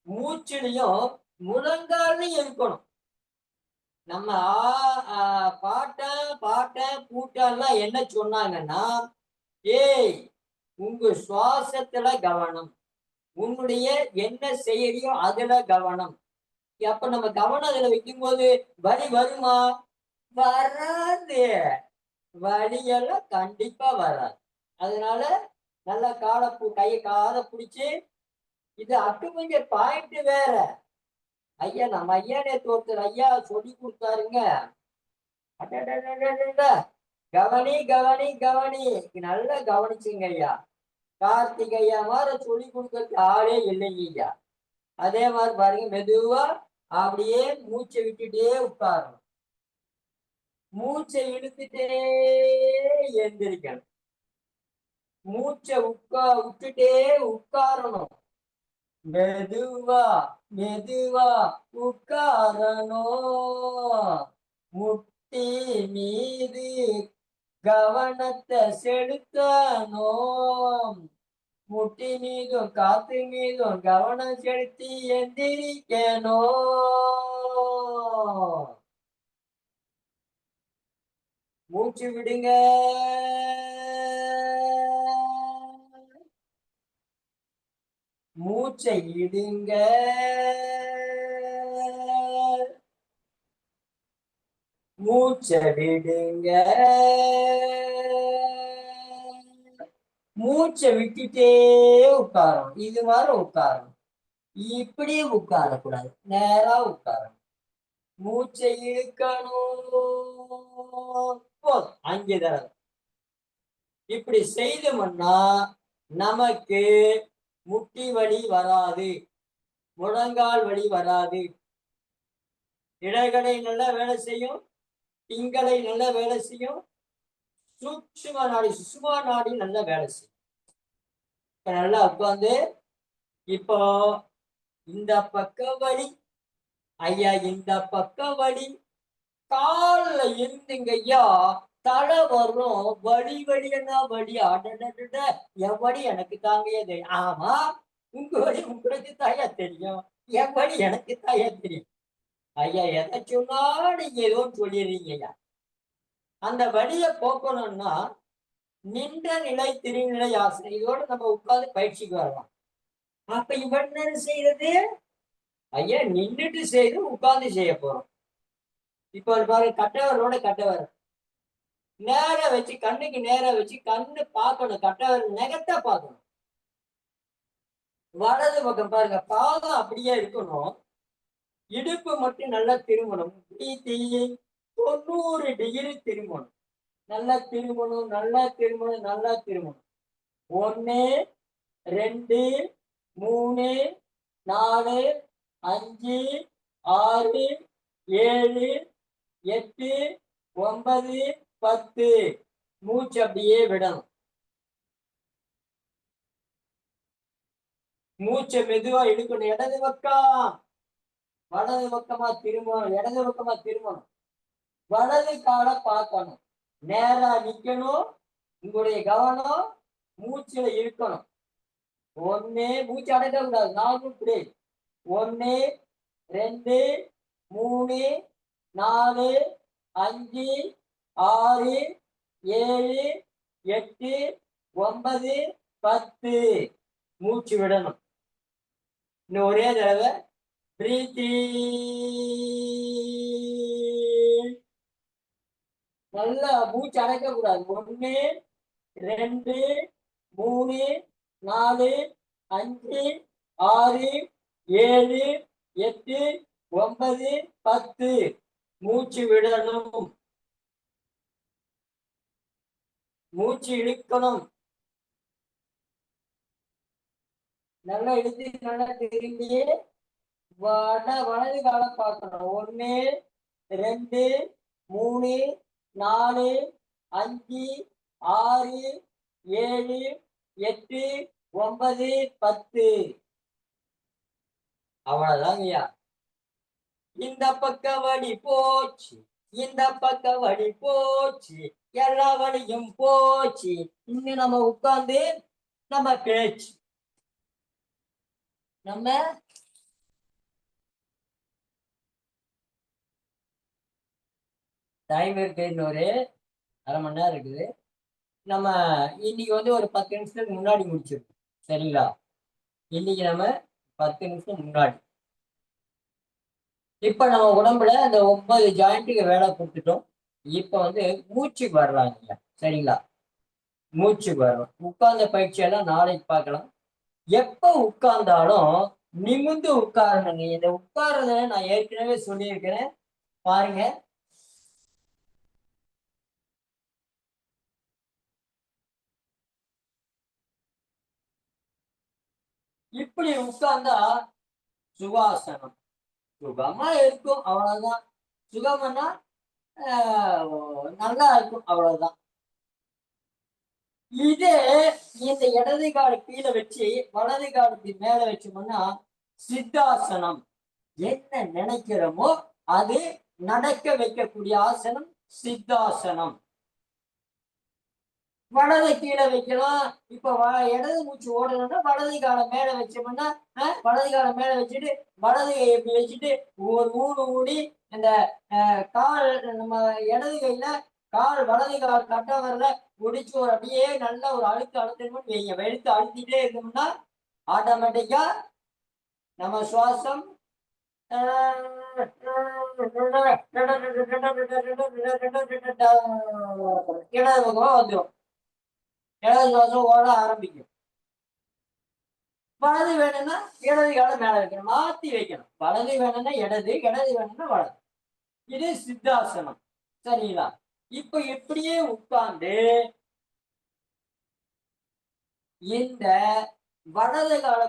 மூச்சுலையும் முழங்காலையும் இருக்கணும். நம்ம பாட்டன் பூட்டான்லாம் என்ன சொன்னாங்கன்னா, ஏய் உங்க சுவாசத்துல கவனம், உன்னுடைய என்ன செய்யறியோ அதுல கவனம். அப்ப நம்ம கவனம் அதுல வைக்கும் போது வலி வருமா? வராது. வலியெல்லாம் கண்டிப்பா வராது. அதனால நல்லா கையை காதை பிடிச்சு, இது அக்குபஞ்சர் பாயிண்ட் வேற. ஐயா நம்ம ஐயா நேத்து ஒருத்தர் ஐயா சொல்லி கொடுத்தாருங்க. கவனி கவனி கவனி நல்லா கவனிச்சுங்க ஐயா. கார்த்திகையா மாதிரி சொல்லி கொடுக்கறதுக்கு ஆளே இல்லைங்க ஐயா. அதே மாதிரி பாருங்க, மெதுவா அப்படியே மூச்சை விட்டுட்டே உட்காரணும். மூச்சை இழுத்துட்டே எந்திரிக்கணும். மூச்சை விட்டுட்டே உட்காரணும். மெதுவா மெதுவா உட்காரணும். முட்டி மீது கவனத்தை செலுத்தணும். முட்டி மீதும் காத்து மீதும் கவனம் செலுத்தி எந்திரிக்கணும். மூச்சு விடுங்க. மூச்சை இடுங்க. மூச்சை விடுங்க. மூச்சை விட்டுட்டே உட்காரணும். இது மாதிரி உட்காரணும். இப்படியே உட்காரக்கூடாது, நேரா உட்காரணும். மூச்சை இழுக்கணும். 5 தடவை இப்படி செய்தோம்னா நமக்கு முட்டி வலி வராது, முழங்கால் வலி வராது. இடகடை நல்லா வேலை செய்யும், திங்களை நல்லா வேலை செய்யும், சூட்சும நாடி சுஷ்மா நாடி நல்லா வேலை செய்யும். நல்லா உட்காந்து இப்போ இந்த பக்கம் வலி ஐயா, இந்த பக்கம் வலி, காலில் இருந்துங்க ஐயா தலை வரும். வலின்னா வலி. என் வலி எனக்கு தாங்க தெரியும். ஆமா, உங்க வலி உங்களுக்கு தாயா தெரியும். என் வழி எனக்கு தான் ஏன் தெரியும். ஐயா எதை சொன்னாலும் நீங்க ஏதோ சொல்லிடுறீங்க ஐயா. அந்த வழியை போக்கணும்னா நின்ற நிலை திருநிலை ஆசனம் இதோட நம்ம உட்கார்ந்து பயிற்சிக்கு வரலாம். அப்ப இவன் என்ன செய்யறது? ஐயா நின்றுட்டு செய்து உட்கார்ந்து செய்ய போறோம். இப்ப பாரு, கட்டவரோட கட்டவர் நேரா வச்சு கண்ணுக்கு நேரா வச்சு கண்ணு பார்க்கணும். கட்டவர் நெகத்த பார்க்கணும். வலது பக்கம் பாருங்க, பாதம் அப்படியே இருக்கணும். இடுப்பு மட்டும் நல்லா திரும்பணும். 90 டிகிரி திரும்பணும். நல்லா திரும்பணும், நல்லா திரும்பணும், நல்லா திரும்பணும். 1 2 3 4 5 6 7 8 9 10. மூச்சு அப்படியே விடணும். மூச்சை மெதுவா இழுக்கணும். இடது பக்கம் வலது பக்கமா திரும்பணும். இடது பக்கமா திரும்பணும். வலது காலை பார்க்கணும். நேரா நிக்கணும். உங்களுடைய கவனம் மூச்சுல இருக்கணும். 1 மூச்சு அடக்க கூடாது. 4 பிரேக். 1 2 3 4 5 6 7 8 9 10. மூச்சு விடணும். இன்னும் ஒரே தடவை நல்லா மூச்சு அடைக்க கூடாது. 1 2 3 4 5 6 7 8 9 10. மூச்சு விடணும். மூச்சு இழுக்கணும். நல்லா இழுத்து நல்லா திரும்பி வலது காலை பார்க்கணும். 1 2 3 4 5 6 7 8 9 10. அவ்வளவுதாங்கய்யா. இந்த பக்க வழி போச்சு, இந்த பக்க வழி போச்சு, எல்லா வழியும் போச்சு. இன்னும் நம்ம உட்கார்ந்து நம்ம பேச்சு நம்ம டைம் இருக்கு. இன்னொரு அரை மணி நேரம் இருக்குது. நம்ம இன்னைக்கு வந்து ஒரு 10 நிமிஷத்துக்கு முன்னாடி முடிச்சிருக்கோம். சரிங்களா? இன்னைக்கு நம்ம 10 நிமிஷம் முன்னாடி. இப்ப நம்ம உடம்புல அந்த 9 ஜாயிண்ட்டுக்கு வேலை கொடுத்துட்டோம். இப்ப வந்து மூச்சுக்கு வரலாங்க. சரிங்களா? மூச்சுக்கு வரும். உட்கார்ந்த பயிற்சியெல்லாம் நாளைக்கு பார்க்கலாம். எப்ப உட்கார்ந்தாலும் நிமிந்து உட்காரணுங்க. இந்த உட்கார்றத நான் ஏற்கனவே சொல்லியிருக்கிறேன். பாருங்க, இப்படி உட்கார்ந்தா சுகாசனம். சுகமா இருக்கும், அவ்வளவுதான். சுகம்னா நல்லா இருக்கும், அவ்வளவுதான். இதே இந்த இடது கால கீழே வச்சு வலது காலத்துக்கு மேல வச்சோம்னா சித்தாசனம். என்ன நினைக்கிறோமோ அது நடக்க வைக்கக்கூடிய ஆசனம் சித்தாசனம். வலது கீழே வைக்கலாம். இப்ப இடது மூச்சு ஓடணும்னா வலது காலம் மேல வச்சோம்னா வலது காலம் மேல வச்சுட்டு வலது கையை எப்படி வச்சுட்டு ஒரு ஊடி இந்த கால் நம்ம இடது கையில கால் வலது கால் கட்ட வரல முடிச்சு ஒரு அப்படியே நல்லா ஒரு அழுத்தணும்னு வைங்க. எடுத்து அழுத்திட்டே இருந்தோம்னா ஆட்டோமேட்டிக்கா நம்ம சுவாசம் இடது பக்கமா வந்துடும். இடது சுவாசம் ஓட ஆரம்பிக்கும். வலது வேணும்னா இடது காலம் மேல வைக்கணும், மாத்தி வைக்கணும். வலது வேணும்னா இடது, இடது வேணும்னா வலது. இது சித்தாசனம். சரிங்களா? இப்ப இப்படியே உட்கார்ந்து இந்த வலது காலை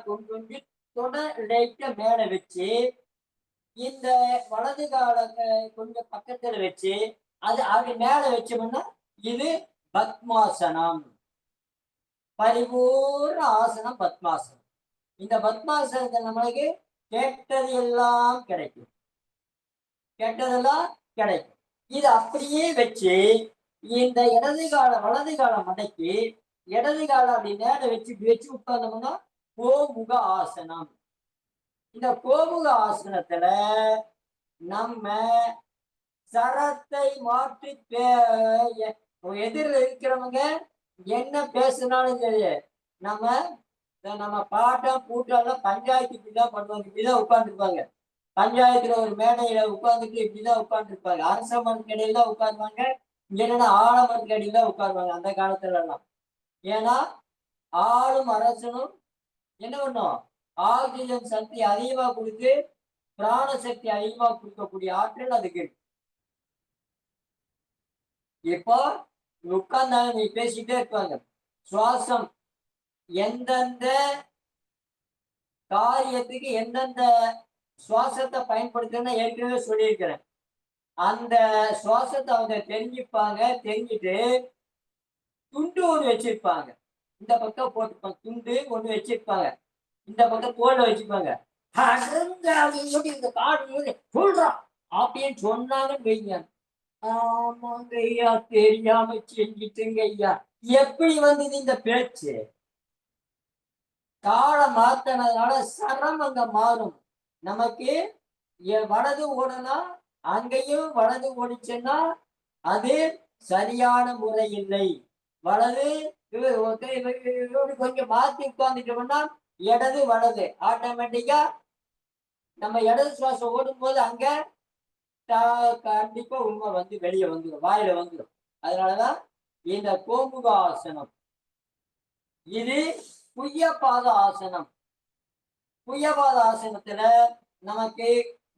கொண்டு லைட்ட மேல வச்சு இந்த வலது கால கொஞ்சம் பக்கத்துல வச்சு அது மேல வச்சோம்னா இது பத்மாசனம். பரிபூர்ண ஆசனம் பத்மாசனம். இந்த பத்மாசனத்தை நம்மளுக்கு கேட்டது எல்லாம் கிடைக்கும். கேட்டதெல்லாம் கிடைக்கும். இது அப்படியே வச்சு இந்த இடது கால வலது காலம் மடக்கி இடது காலம் அப்படி நேர வச்சு உட்கார்ந்தோம்னா கோமுக ஆசனம். இந்த கோமுக ஆசனத்துல நம்ம சரத்தை மாற்றி எதிரில் இருக்கிறவங்க என்ன பேசினாலும் சரி, நம்ம நம்ம பாட்டம் கூட்டம் பஞ்சாயத்து இப்படிதான் பண்ணுவாங்க, இப்படிதான் உட்கார்ந்துருப்பாங்க. பஞ்சாயத்துல ஒரு மேடையில உட்கார்ந்துட்டு இப்படிதான் உட்கார்ந்துருப்பாங்க. அரச மரத்துக்கு இடையில தான் உட்காருவாங்க, இல்லைன்னா ஆலமரத்துக்கு அடியில தான் உட்காருவாங்க அந்த காலத்துல எல்லாம். ஏன்னா ஆளும் அரசனும் என்ன பண்ணும், ஆக்சிஜன் சக்தி அதிகமா கொடுத்து பிராண சக்தி அதிகமா கொடுக்கக்கூடிய ஆற்றல் அதுக்கு இருக்கு. இப்போ உட்கார்ந்தாங்க நீ பேசிட்டே இருப்பாங்க. சுவாசம் எந்தெந்த காரியத்துக்கு எந்தெந்த சுவாசத்தை பயன்படுத்தணும்னு ஏற்கனவே சொல்லியிருக்கிறேன். அந்த சுவாசத்தை அவங்க தெரிஞ்சுப்பாங்க. தெரிஞ்சுட்டு துண்டு ஒண்ணு வச்சிருப்பாங்க, இந்த பக்கம் போட்டுப்பாங்க. துண்டு ஒண்ணு வச்சிருப்பாங்க, இந்த பக்கம் தோல்ல வச்சுப்பாங்க. இந்த காடு சொல்றான் அப்படின்னு சொன்னாங்கன்னு வைங்க, ஆமாங்க ஐயா, தெரியாம செஞ்சுட்டுங்க ஐயா. எப்படி வந்தது இந்த பேச்சு? காலம் மாத்தினதுனால சரம் அங்க மாறும். நமக்கு வலது ஓடனா அங்கேயும் வலது ஓடிச்சுன்னா அது சரியான முறை இல்லை. வலது கொஞ்சம் மாத்தி உட்கார்ந்துட்டோம்னா இடது வலது ஆட்டோமேட்டிக்கா நம்ம இடது சுவாசம் ஓடும் போது அங்க கண்டிப்பா உண்மை வந்து வெளியே வந்துடும், வாயில வந்துடும். அதனாலதான் இந்த கோமுக ஆசனம். இது புய்யபாத ஆசனம். புய்யபாத ஆசனத்துல நமக்கு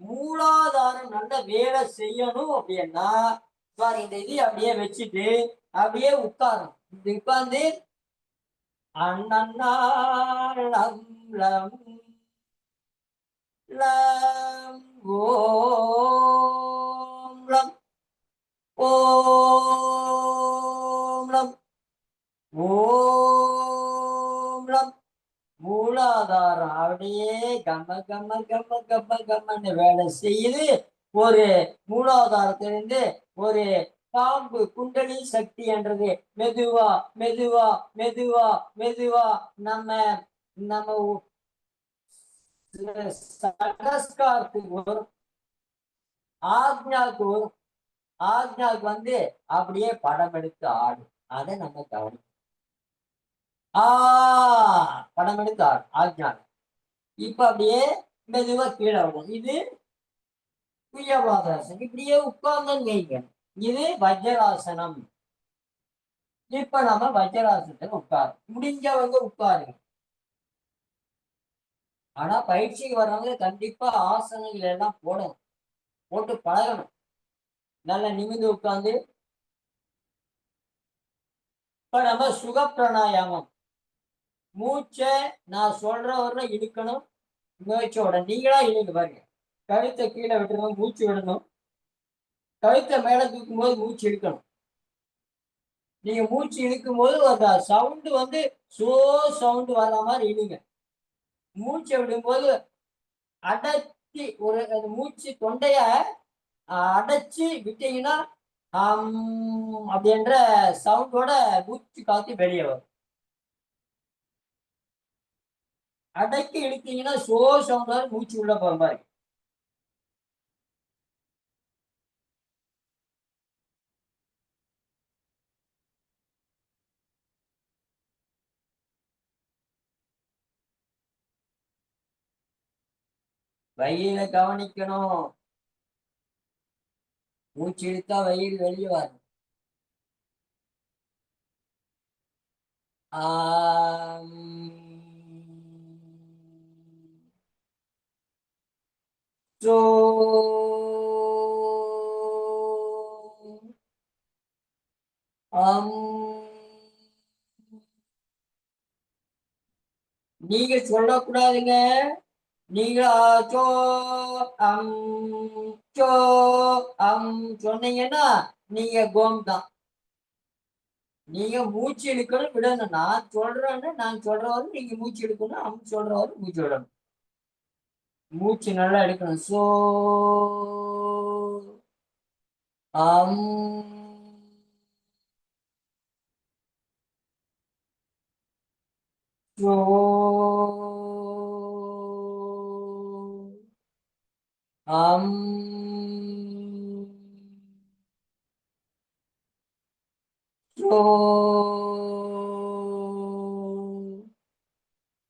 மூலாதாரம் நல்ல வேலை செய்யணும் அப்படின்னா இந்த இது அப்படியே வச்சுட்டு அப்படியே உட்காரணும். உட்கார்ந்து அண்ணன்னாளம் லம் ஓம் லம் ஓம் லம் ஓம் லம். மூலாதாரம் அப்படியே கம்ம கம்ம கம்ம கம்ம கம்மன்னு வேலை செய்யுது. ஒரு மூலாதாரத்திலிருந்து ஒரு பாம்பு குண்டலி சக்தி என்றது மெதுவா மெதுவா மெதுவா மெதுவா நம்ம நம்ம சடஸ்காரத்துக்கு வரும், ஆக்ஞாவுக்கு வரும். ஆக்ஞாவுக்கு வந்து அப்படியே படம் எடுத்து ஆடும். அதை நம்ம கவனிக்கணும். படம் எடுத்து ஆடும் ஆக்ஞா. இப்ப அப்படியே மெதுவா கீழே வரும். இது புய்யபாதாசனம். இப்படியே உட்கார்ந்தன்னு வைங்க, இது வஜ்ராசனம். இப்ப நம்ம வஜ்ராசனத்துல உட்காரு, முடிஞ்சவங்க உட்காருங்க. ஆனா பயிற்சிக்கு வர்றவங்க கண்டிப்பா ஆசனங்கள் எல்லாம் போடணும், போட்டு பழகணும். நல்லா நிமிந்து உட்கார்ந்து இப்ப நம்ம சுக பிராணாயாமம். மூச்சை நான் சொல்ற வரல இழுக்கணும், முயற்சியோட நீங்களா இழுங்க பாருங்க. கழுத்தை கீழே விட்டுறணும், மூச்சு விடணும். கழுத்தை மேல தூக்கும் போது மூச்சு இழுக்கணும். நீங்க மூச்சு இழுக்கும் போது அந்த சவுண்டு வந்து சோ சவுண்டு வர்ற மாதிரி இழுங்க. மூச்சை விடும்போது அடைச்சி ஒரு மூச்சு தொண்டைய அடைச்சி விட்டீங்கன்னா அப்படின்ற சவுண்டோட மூச்சு காத்து வெளியே வரும். அடைக்கி இழுத்தீங்கன்னா சோ சவுண்டோட மூச்சு உள்ள போற மாதிரி. வயிற கவனிக்கணும். மூச்சு இழுத்தா வயிறு வெளியே வரும். சோ நீங்க சொல்லக்கூடாதுங்க. நீங்க சோ அம் சோ அம் சொன்னீங்கன்னா நீங்க கோம் தான். நீங்க மூச்சு இழுக்கணும், விடணும். நான் சொல்றேன்னு நான் சொல்றவரை நீங்க மூச்சு இழுக்கணும், அம் சொல்றவரை மூச்சு விடணும். மூச்சு நல்லா எடுக்கணும். சோ அம் சோ அம் சோ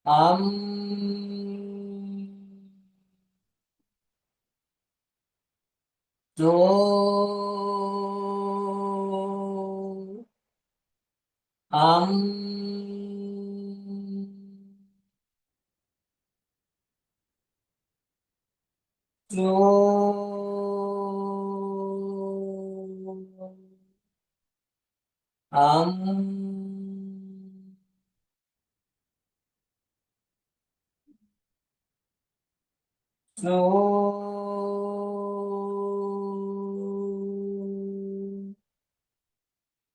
அம் சோ அம் சோ அம் சோ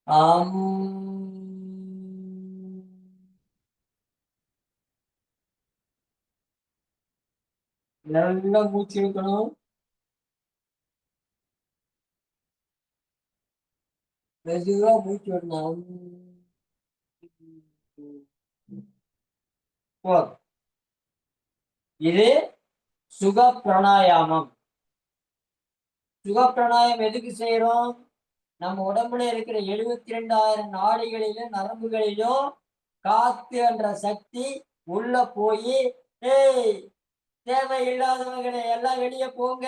அம் நல்லா மூச்சு இழுக்கணும். மெதுவா மூச்சு விடணும். போதும். இது சுக பிராணாயாமம். சுக பிராணாயாமம் எதுக்கு செய்யறோம்? நம்ம உடம்புல இருக்கிற 72,000 நாடிகளிலும் நரம்புகளிலும் காத்து என்ற சக்தி உள்ள போய், ஏய் தேவையில்லாதவங்களை எல்லாம் வெளியே போங்க,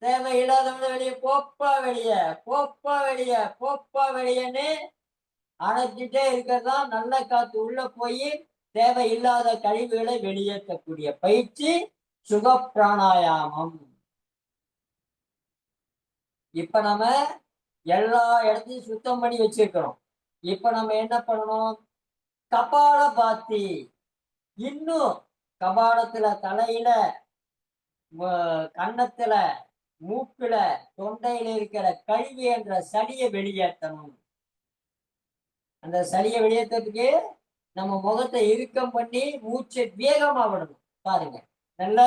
தேவையில்லாதவங்க வெளியே போப்பா, வெளியே போப்பா, வெளியே போப்பா, வெளியேன்னு அணைச்சிட்டே இருக்கிறதா நல்ல காத்து உள்ள போய் தேவையில்லாத கழிவுகளை வெளியேற்றக்கூடிய பயிற்சி சுக பிராணாயாமம். இப்ப நம்ம எல்லா இடத்தையும் சுத்தம் பண்ணி வச்சிருக்கிறோம். இப்ப நம்ம என்ன பண்ணணும்? கபால பாத்தி. இன்னும் கபாலத்துல, தலையில, கன்னத்துல, மூக்குல, தொண்டையில இருக்கிற கழிவு என்ற சளியை வெளியேற்றணும். அந்த சளியை வெளியேற்றத்துக்கு நம்ம முகத்தை இறுக்கம் பண்ணி மூச்சை வேகமா விடணும். பாருங்க, நல்ல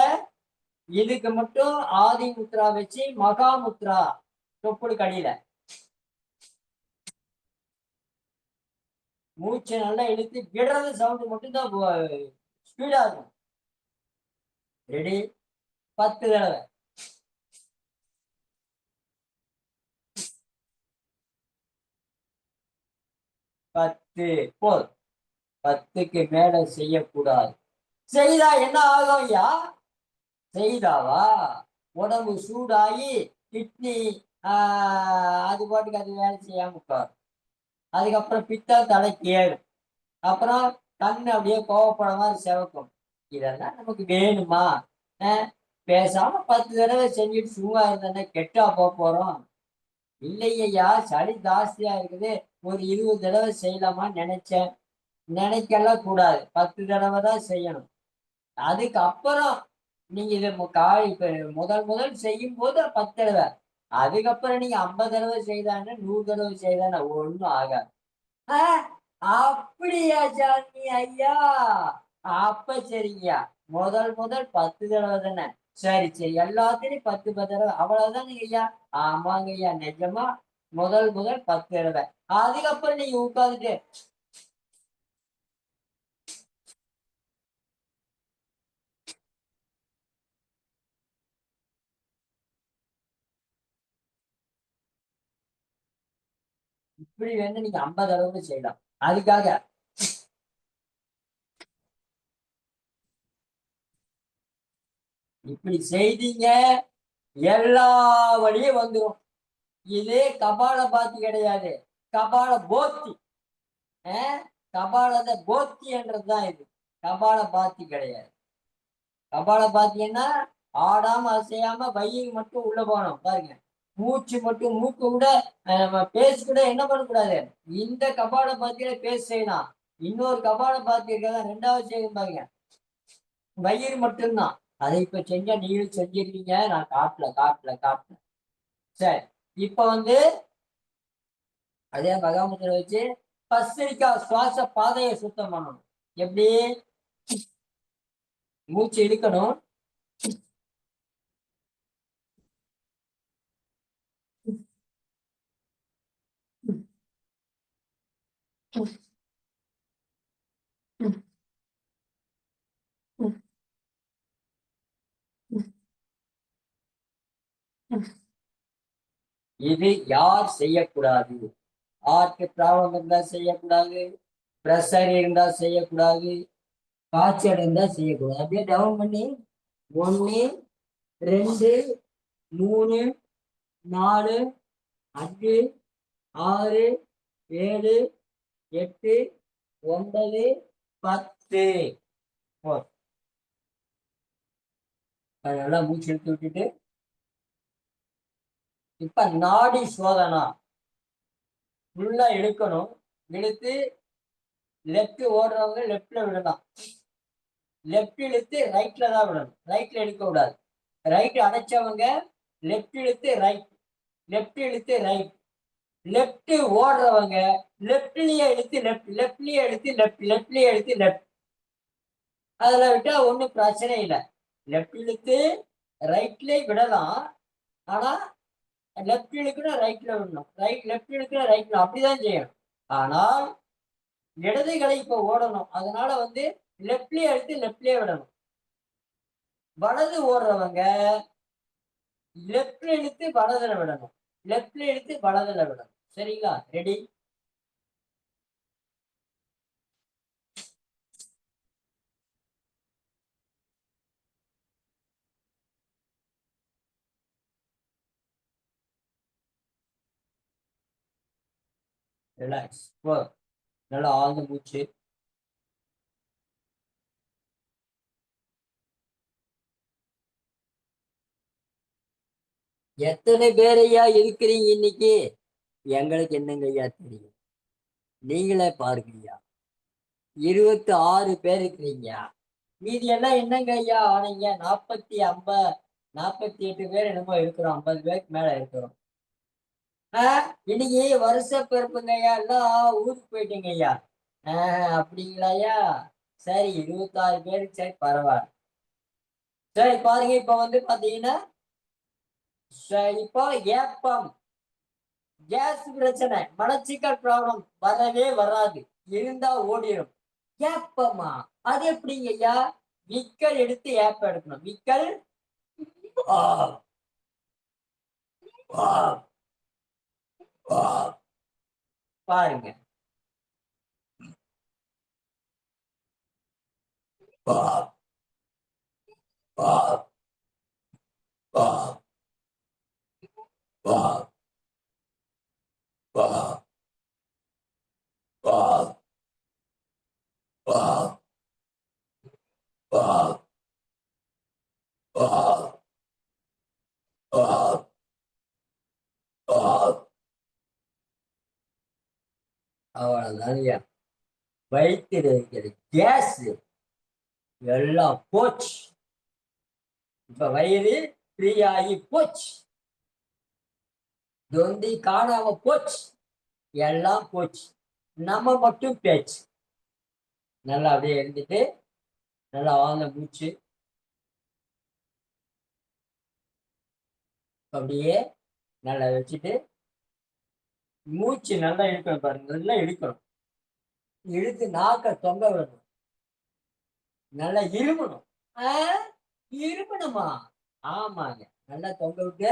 இதுக்கு மட்டும் ஆதி முத்ரா வச்சு மகா முத்ரா தொப்புள் கடியில மூச்சை நல்லா இழுத்து விடுறது சவுண்ட் மட்டும்தான் ஸ்பீடா இருக்கும். ரெடி? 10 தடவை. 10 போதும். 10க்கு மேல செய்யக்கூடாது. செய்தா என்ன ஆகும் ஐயா? செய்தாவா உடம்பு சூடாகி கிட்னி அது பாட்டுக்கு அது வேலை செய்யாம உட்காரும். அதுக்கப்புறம் பித்தம் தலைக்கு ஏறும். அப்புறம் கண்ணு அப்படியே கோவப்பட மாதிரி சிவக்கும். இதெல்லாம் நமக்கு வேணுமா? பேசாம 10 தடவை செஞ்சுட்டு சும்மா இருந்தேன்னா கெட்டா போறோம். இல்லையா, சளி ஜாஸ்தியா இருக்குது, ஒரு 20 தடவை செய்யலாமான்னு நினைச்சேன். நினைக்கலாம் கூடாது, 10 தடவை தான் செய்யணும். அதுக்கப்புறம் நீங்க இதை இப்ப முதல் முதல் செய்யும் போது 10 தடவை, அதுக்கப்புறம் நீங்க 50 தடவை செய்தாங்க, 100 தடவை செய்தாங்க, ஒண்ணும் ஆகாது. அப்படியா ஜானி ஐயா? அப்ப சரிங்கய்யா. முதல் முதல் 10 தடவை தானே? சரி சரி, எல்லாத்திலையும் 10 தடவை அவ்வளவுதாங்க ஐயா. ஆமாங்க ஐயா, நிஜமா முதல் முதல் 10 தடவை. அதுக்கப்புறம் நீங்க உட்காந்துட்டு இப்படி நீங்க 50 தடவை செய்யலாம். அதுக்காக இப்படி செய்தீங்க, எல்லா வழியும் வந்துடும். இது கபால பாத்தி கிடையாது, கபால போத்தி. கபாலத போத்தி என்றதுதான் இது, கபால பாத்தி கிடையாது. கபால பாத்தின்னா ஆடாம அசையாம வயிறு மட்டும் உள்ள போகணும். பாருங்க, மூச்சு மட்டும், மூக்கு கூட நம்ம பேச கூட என்ன பண்ணக்கூடாது. இந்த கபால பாத்தியில பேச செய்யலாம். இன்னொரு கபால பாத்தி இருக்கதான், 2வது செய்யும் பாருங்க, வயிறு மட்டும்தான். அதை இப்ப செஞ்சா நீங்களும் செஞ்சிருக்கீங்க, நான் காட்டல. சரி, இப்ப அதே மகாமுத்திரை வச்சு பஸ்திரிக்கா சுவாச பாதையை சுத்தம் பண்ணணும். எப்படி? மூச்சு இழுக்கணும். இது யார் செய்யக்கூடாது? ஹார்ட் ப்ராப்ளம் இருந்தா செய்யக்கூடாது, ப்ரெஷர் இருந்தா செய்யக்கூடாது, காய்ச்சல் இருந்தா செய்யக்கூடாது. அப்படியே டவுன் பண்ணி 1, 2, 3, 4, 5, 6, 7, 8, 9, 10. நல்லா மூச்சு எடுத்து விட்டுட்டு இப்ப நாடி சோதனா ஃபுல்லா இழுக்கணும். இழுத்து லெஃப்ட் ஓடுறவங்க லெஃப்ட்ல விடலாம். லெஃப்ட் இழுத்து ரைட்ல தான் விடணும். ரைட்ல இழுக்க கூடாது. ரைட் அடைச்சவங்க லெஃப்ட் இழுத்து ரைட், லெஃப்ட் இழுத்து ரைட். லெஃப்ட் ஓடுறவங்க லெஃப்ட்லயே இழுத்து லெஃப்ட், லெஃப்ட்லயே இழுத்து லெஃப்ட், லெஃப்ட்லயே இழுத்து லெஃப்ட். அதுல விட்டா ஒன்றும் பிரச்சனை இல்லை. லெஃப்ட் இழுத்து ரைட்லயே விடலாம். ஆனா லெஃப்ட் இழுக்கணும் ரைட்ல விடணும், ரைட் லெஃப்ட் இழுக்கணும் ரைட்ல அப்படிதான் செய்யணும். ஆனால் இடதுகளை இப்ப ஓடணும். அதனால லெஃப்ட்லயே எடுத்து லெஃப்ட்லயே விடணும். வலது ஓடுறவங்க லெஃப்ட்ல இழுத்து வலதுல விடணும், லெஃப்ட்ல இழுத்து வலதுல விடணும். சரிங்களா? ரெடி? ரிலாக்ஸ். நல்லா ஆழ்ந்த மூச்சு. எத்தனை பேர் ஐயா இருக்கிறீங்க இன்னைக்கு? எங்களுக்கு என்னங்க ஐயா தெரியும், நீங்களே பாருங்க ஐயா. 26 பேர் இருக்கிறீங்க. மீதி எல்லாம் என்னங்க ஐயா ஆனீங்க? 48 பேர் என்னமோ இருக்கிறோம். 50 பேருக்கு மேல இருக்கிறோம். இன்னைக்கு வருஷ பிறப்புங்க ஐயா, எல்லாம் ஊருக்கு போயிட்டீங்க ஐயா. அப்படிங்களா ஐயா? சரி, 26 பேரு, சரி பரவாயில்ல. சரி பாருங்க, இப்ப பாத்தீங்கன்னா இப்போ ஏப்பம், கேஸ் பிரச்சனை, மலச்சிக்கல் ப்ராப்ளம் வரவே வராது, இருந்தா ஓடிடும். ஏப்பமா? அது எப்படிங்க ஐயா? விக்கல் எடுத்து ஏப்பம் எடுக்கணும். விக்கல் ஆ, ஆ, ஆ. பாருங்க. ஆ, ஆ, ஆ, ஆ, ஆ, ஆ, ஆ, ஆ, ஆ, ஆ, ஆ. அவ்வளவுதான். வயிற்றில் இருக்கிற கேஸ் எல்லாம் போச்சு. இப்ப வயிறு ஃப்ரீ ஆகி போச்சு. தொந்தி காணாம போச்சு. எல்லாம் போச்சு. நம்ம மட்டும் பேச்சு. நல்லா அப்படியே இருந்துட்டு நல்லா ஆழ்ந்த மூச்சு. அப்படியே நல்லா வச்சுட்டு மூச்சு நல்லா இழுக்கணும். பாருங்க, நல்லா இழுக்கணும். இழுத்து நாக்க தொங்க விடணும். நல்லா இருமணும். ஆஹ் இருமணுமா? ஆமாங்க. நல்லா தொங்க விட்டு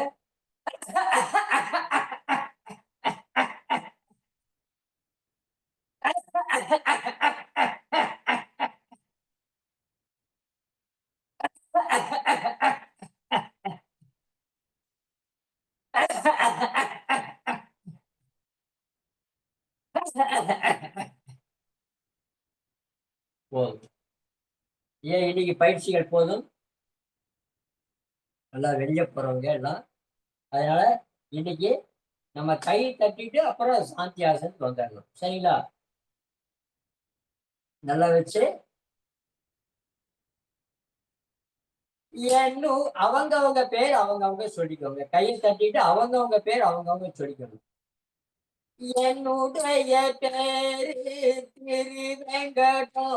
போதும். ஏன் இன்னைக்கு பயிற்சிகள் போதும். நல்லா வெளியே போறவங்க எல்லாம். அதனால இன்னைக்கு நம்ம கை தட்டிட்டு அப்புறம் சாந்தி ஆசனத்துக்கு வந்துடணும். சரிங்களா? நல்லா வச்சு அவங்கவங்க பேர் அவங்கவங்க சொல்லிக்கோங்க. கையை தட்டிட்டு அவங்கவங்க பேர் அவங்கவங்க சொல்லிக்கணும். என்னுடைய பேரு திருவெங்கடம்,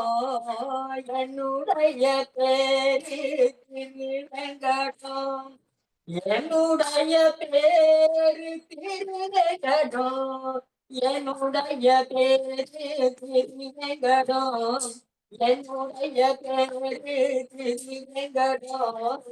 என்னுடைய பேரு திருவெங்கடம், என்னுடைய பேரு திருவெங்கடம், என்னுடைய பேரு திருவெங்கடம், என்னுடைய பேரு திருவெங்கடம்.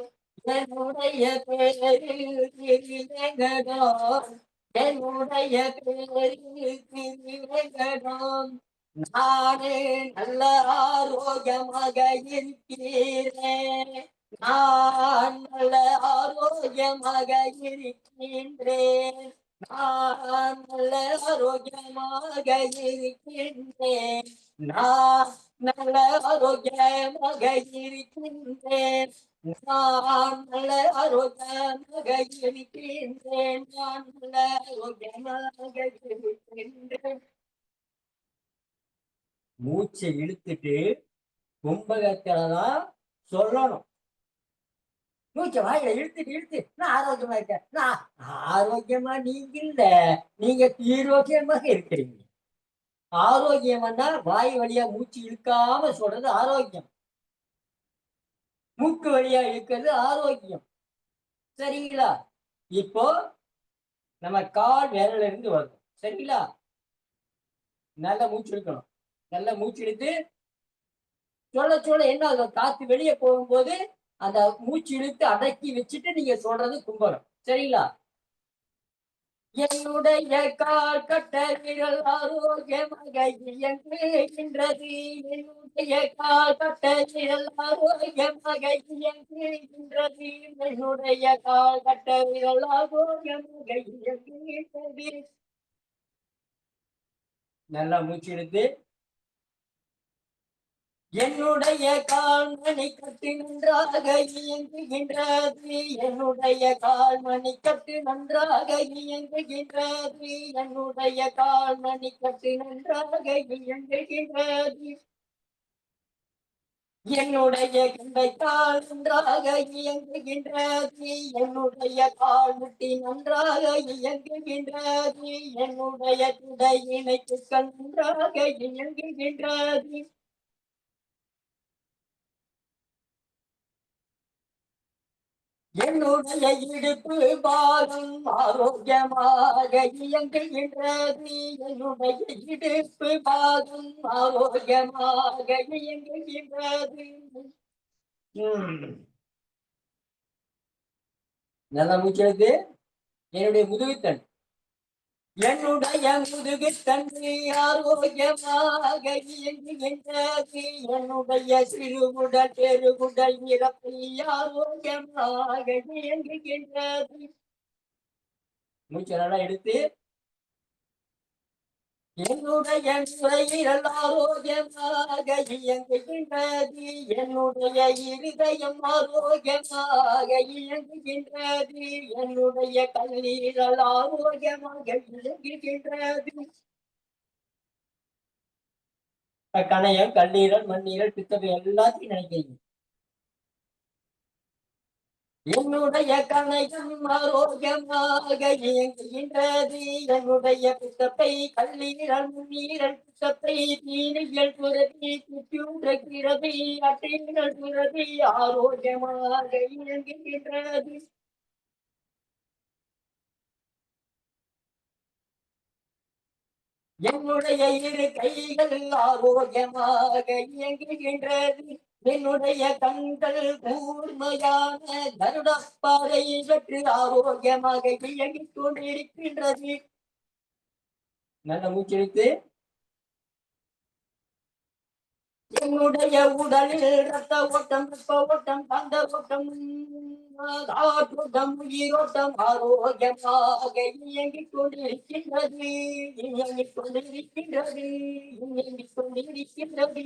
என்னுடைய பேரில் திருவேங்கடம், என்னுடைய பேரில் திருவேங்கடம், நானே நல்ல ஆரோக்கியமாக இருக்கிறேன், நான் நல்ல ஆரோக்கியமாக இருக்கின்றேன், நான் நல்ல ஆரோக்கியமாக இருக்கின்றேன், நான் நல்ல ஆரோக்கியமாக இருக்கின்றேன், நான் நல்ல ஆரோக்கியமாக இருக்கின்றேன், நான் நல்ல ஆரோக்கியமாக இருக்கின்றேன். மூச்சை இழுத்துட்டு கும்பகத்துலதான் சொல்லணும். மூச்சை வாயில இழுத்துட்டு இழுத்து நான் ஆரோக்கியமா இருக்கேன், நான் ஆரோக்கியமா நீங்க இல்ல, நீங்க தீரோக்கியமாக இருக்கிறீங்க. ஆரோக்கியம்னா வாய் வழியா மூச்சு இழுக்காம சொல்றது ஆரோக்கியம், மூக்கு வழியா இழுக்கிறது ஆரோக்கியம். சரிங்களா? இப்போ நம்ம கால் விரல்ல இருந்து வரும். சரிங்களா? நல்லா மூச்சு இழுக்கணும். நல்லா மூச்சு இழுத்து சொல்ல சொல்ல என்ன ஆகும், காத்து வெளியே போகும்போது அந்த மூச்சு இழுத்து அடக்கி வச்சுட்டு நீங்க சொல்றது கும்பகம். சரிங்களா? என்னுடைய கால் கட்ட விரல் ஆரோக்கியமாக இயங்குகின்றது, என்னுடைய கால் கட்ட விரல் ஆரோக்கியமாக இயங்குகின்றது, என்னுடைய கால் கட்ட விரல் ஆரோக்கியமாக இயங்குகின்றது. நல்லா மூச்சு எடுத்து என்னுடைய கால்மணி கட்டு நன்றாக இயங்குகின்றது, என்னுடைய கால்மணி கட்டு நன்றாக இயங்குகின்றது, என்னுடைய கால்மணி கட்டு நன்றாக இயங்குகின்றது, என்னுடைய கண்டைக்கால் நன்றாக இயங்குகின்றது, என்னுடைய கால் முட்டி நன்றாக இயங்குகின்றது, என்னுடைய துடை இணைப்புகள் நன்றாக இயங்குகின்றது, என்னுடைய இடுப்பு பாகம் ஆரோக்கியமாக இயங்குகின்றது, என்னுடைய இடுப்பு பாகம் ஆரோக்கியமாக இயங்குகின்றது. நல்லா மூச்செடுத்து என்னுடைய முதுகுத்தன், என்னுடைய முதுகு தண்டு ஆரோக்கியமாக இயங்குகின்றது, என்னுடைய சிறுகுடல் பெருகுடல் இறப்பை ஆரோக்கியமாக இயங்குகின்றது. மூச்சு நல்லா எடுத்து என்னுடைய நுரையீரல் ஆரோக்கியமாக இயங்குகின்றது, என்னுடைய இருதயம் ஆரோக்கியமாக இயங்குகின்றது, என்னுடைய கல்லீரல் ஆரோக்கியமாக இயங்குகின்றது. கணையம், கல்லீரல், மண்ணீரல், பித்தப்பை எல்லாத்தையும் நினைக்கிறீங்க. என்னுடைய கணையம் ஆரோக்கியமாக இயங்குகின்றது, என்னுடைய பித்தப்பை, கல்லீரல், முன்னீரல், பித்தப்பை, தீனியல் சுரபி, சுற்றுகிரபி, அட்டீரல் சுரபி ஆரோக்கியமாக இயங்குகின்றது. என்னுடைய இரு கைகள் ஆரோக்கியமாக இயங்குகின்றது, என்னுடைய கண்கள் கூர்மையான கருடப்பாறை பெற்று ஆரோக்கியமாக இயங்கிக் கொண்டிருக்கின்றது. நல்ல மூச்செடுத்து என்னுடைய உடலில் ரத்த ஓட்டம், வெப்ப ஓட்டம், காந்த ஓட்டம், காற்றோட்டம், உயிரோட்டம் ஆரோக்கியமாக இயங்கிக் கொண்டிருக்கின்றது, இயங்கிக் கொண்டிருக்கின்றது, இயங்கிக் கொண்டிருக்கின்றது.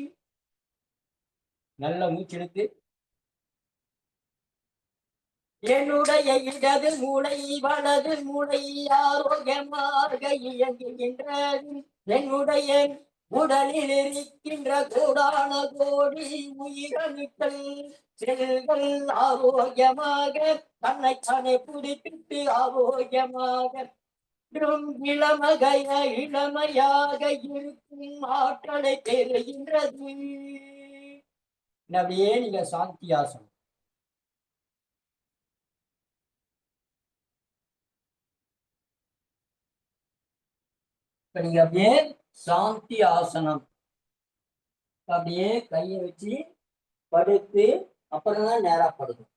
நல்ல மூச்செடுத்து என்னுடைய இடது மூளை வலது மூளை ஆரோக்கியமாக இயங்குகின்றது, என்னுடைய உடலில் இருக்கின்ற கோடான கோடி உயிரணுக்கள் செல்கள் ஆரோக்கியமாக தன்னைத்தானே புதுப்பித்து ஆரோக்கியமாக இளமையாக இருக்கும் ஆற்றலை பெறுகின்றது. அப்படியே நீங்க சாந்தியாசனம். இப்ப நீங்க அப்படியே சாந்தி ஆசனம், அப்படியே கையை வச்சு படுத்து அப்புறம் தான் நேரா படுக்கும்.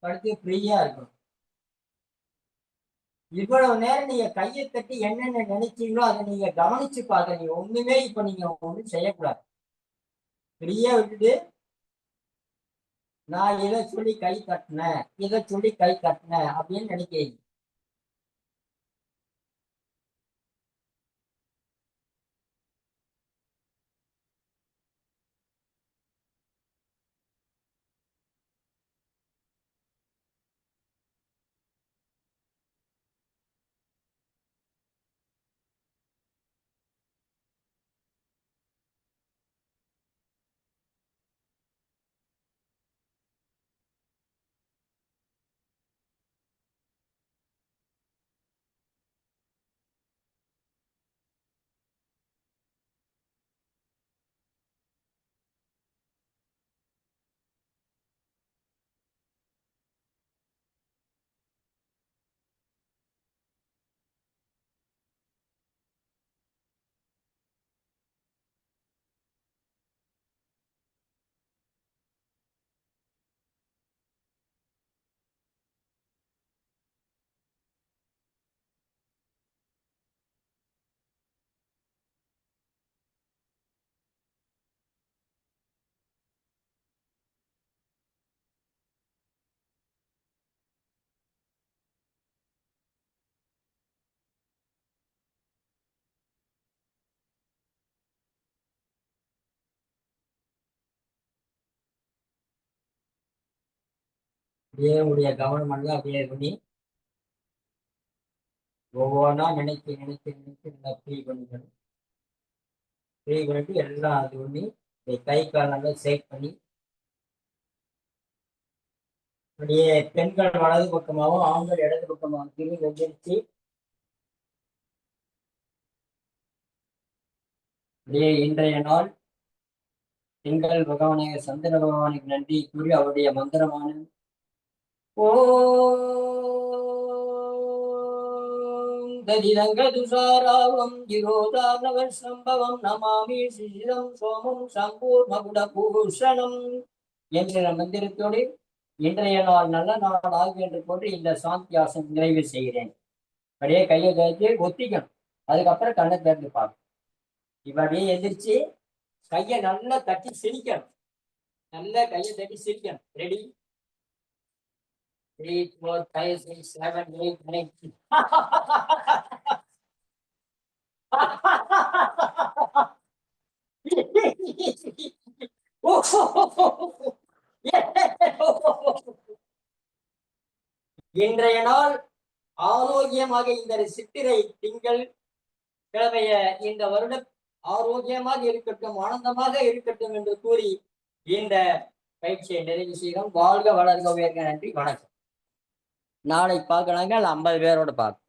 படுத்து ஃப்ரீயா இருக்கணும். இவ்வளவு நேரம் நீங்க கையை தட்டி என்னென்ன நினைச்சீங்களோ அதை நீங்க கவனிச்சு பாருங்க. நீங்க ஒண்ணுமே இப்ப நீங்க ஒண்ணும் செய்யக்கூடாது. ஃப்ரீயா விட்டுட்டு நான் இதை சொல்லி கை தட்டினேன், இதை சொல்லி கை தட்டினேன் அப்படின்னு நினைக்கிறீங்க. அப்படியே உங்களுடைய கவனம் எல்லாம் அப்படியே பண்ணி ஒவ்வொன்றா நினைச்சு நினைச்சு நினைச்சு நல்லா ஃப்ரீ பண்ணிக்கணும். ஃப்ரீ பண்ணிட்டு எல்லாம் அது பண்ணி கை கால் நல்லா சேக் பண்ணி அப்படியே பெண்கள் வலது பக்கமாகவும் ஆண்கள் இடது பக்கமாகவும் திரும்பி வெந்திருச்சு. அப்படியே இன்றைய நாள் திங்கள் பகவானாக சந்திர பகவானுக்கு நன்றி கூறி அவருடைய மந்திரமான ஓம் ததிரங்க துஷாராவம் ஜிரோதானவர் சம்பவம் நமாமி சிசிரம் சோமம் சம்பூர் மகுட பூஷணம் என்ற மந்திரத்தோடு இன்றைய நாள் நல்ல நாள் ஆகும் என்று கொண்டு இந்த சாந்தியாசம் நிறைவு செய்கிறேன். அப்படியே கையை கழித்து ஒத்திக்கணும். அதுக்கப்புறம் கண்ணை திறந்து பார்க்கணும். இப்ப அப்படியே எந்திரிச்சு கையை நல்லா தட்டி சிரிக்கணும். நல்லா கையை தட்டி சிரிக்கணும். ரெடி? 3, 4, 5, 6, 7, 8, 9. இன்றைய நாள் ஆரோக்கியமாக இந்த சித்திரை திங்கள் கிழமைய இந்த வருடம் ஆரோக்கியமாக இருக்கட்டும், ஆனந்தமாக இருக்கட்டும் என்று கூறி இந்த பயிற்சியை நிறைவு செய்கிறோம். வாழ்க வளர்க உயர்க. நன்றி, வணக்கம். நாளை பார்க்கலாங்க 50 பேரோட பார்க்க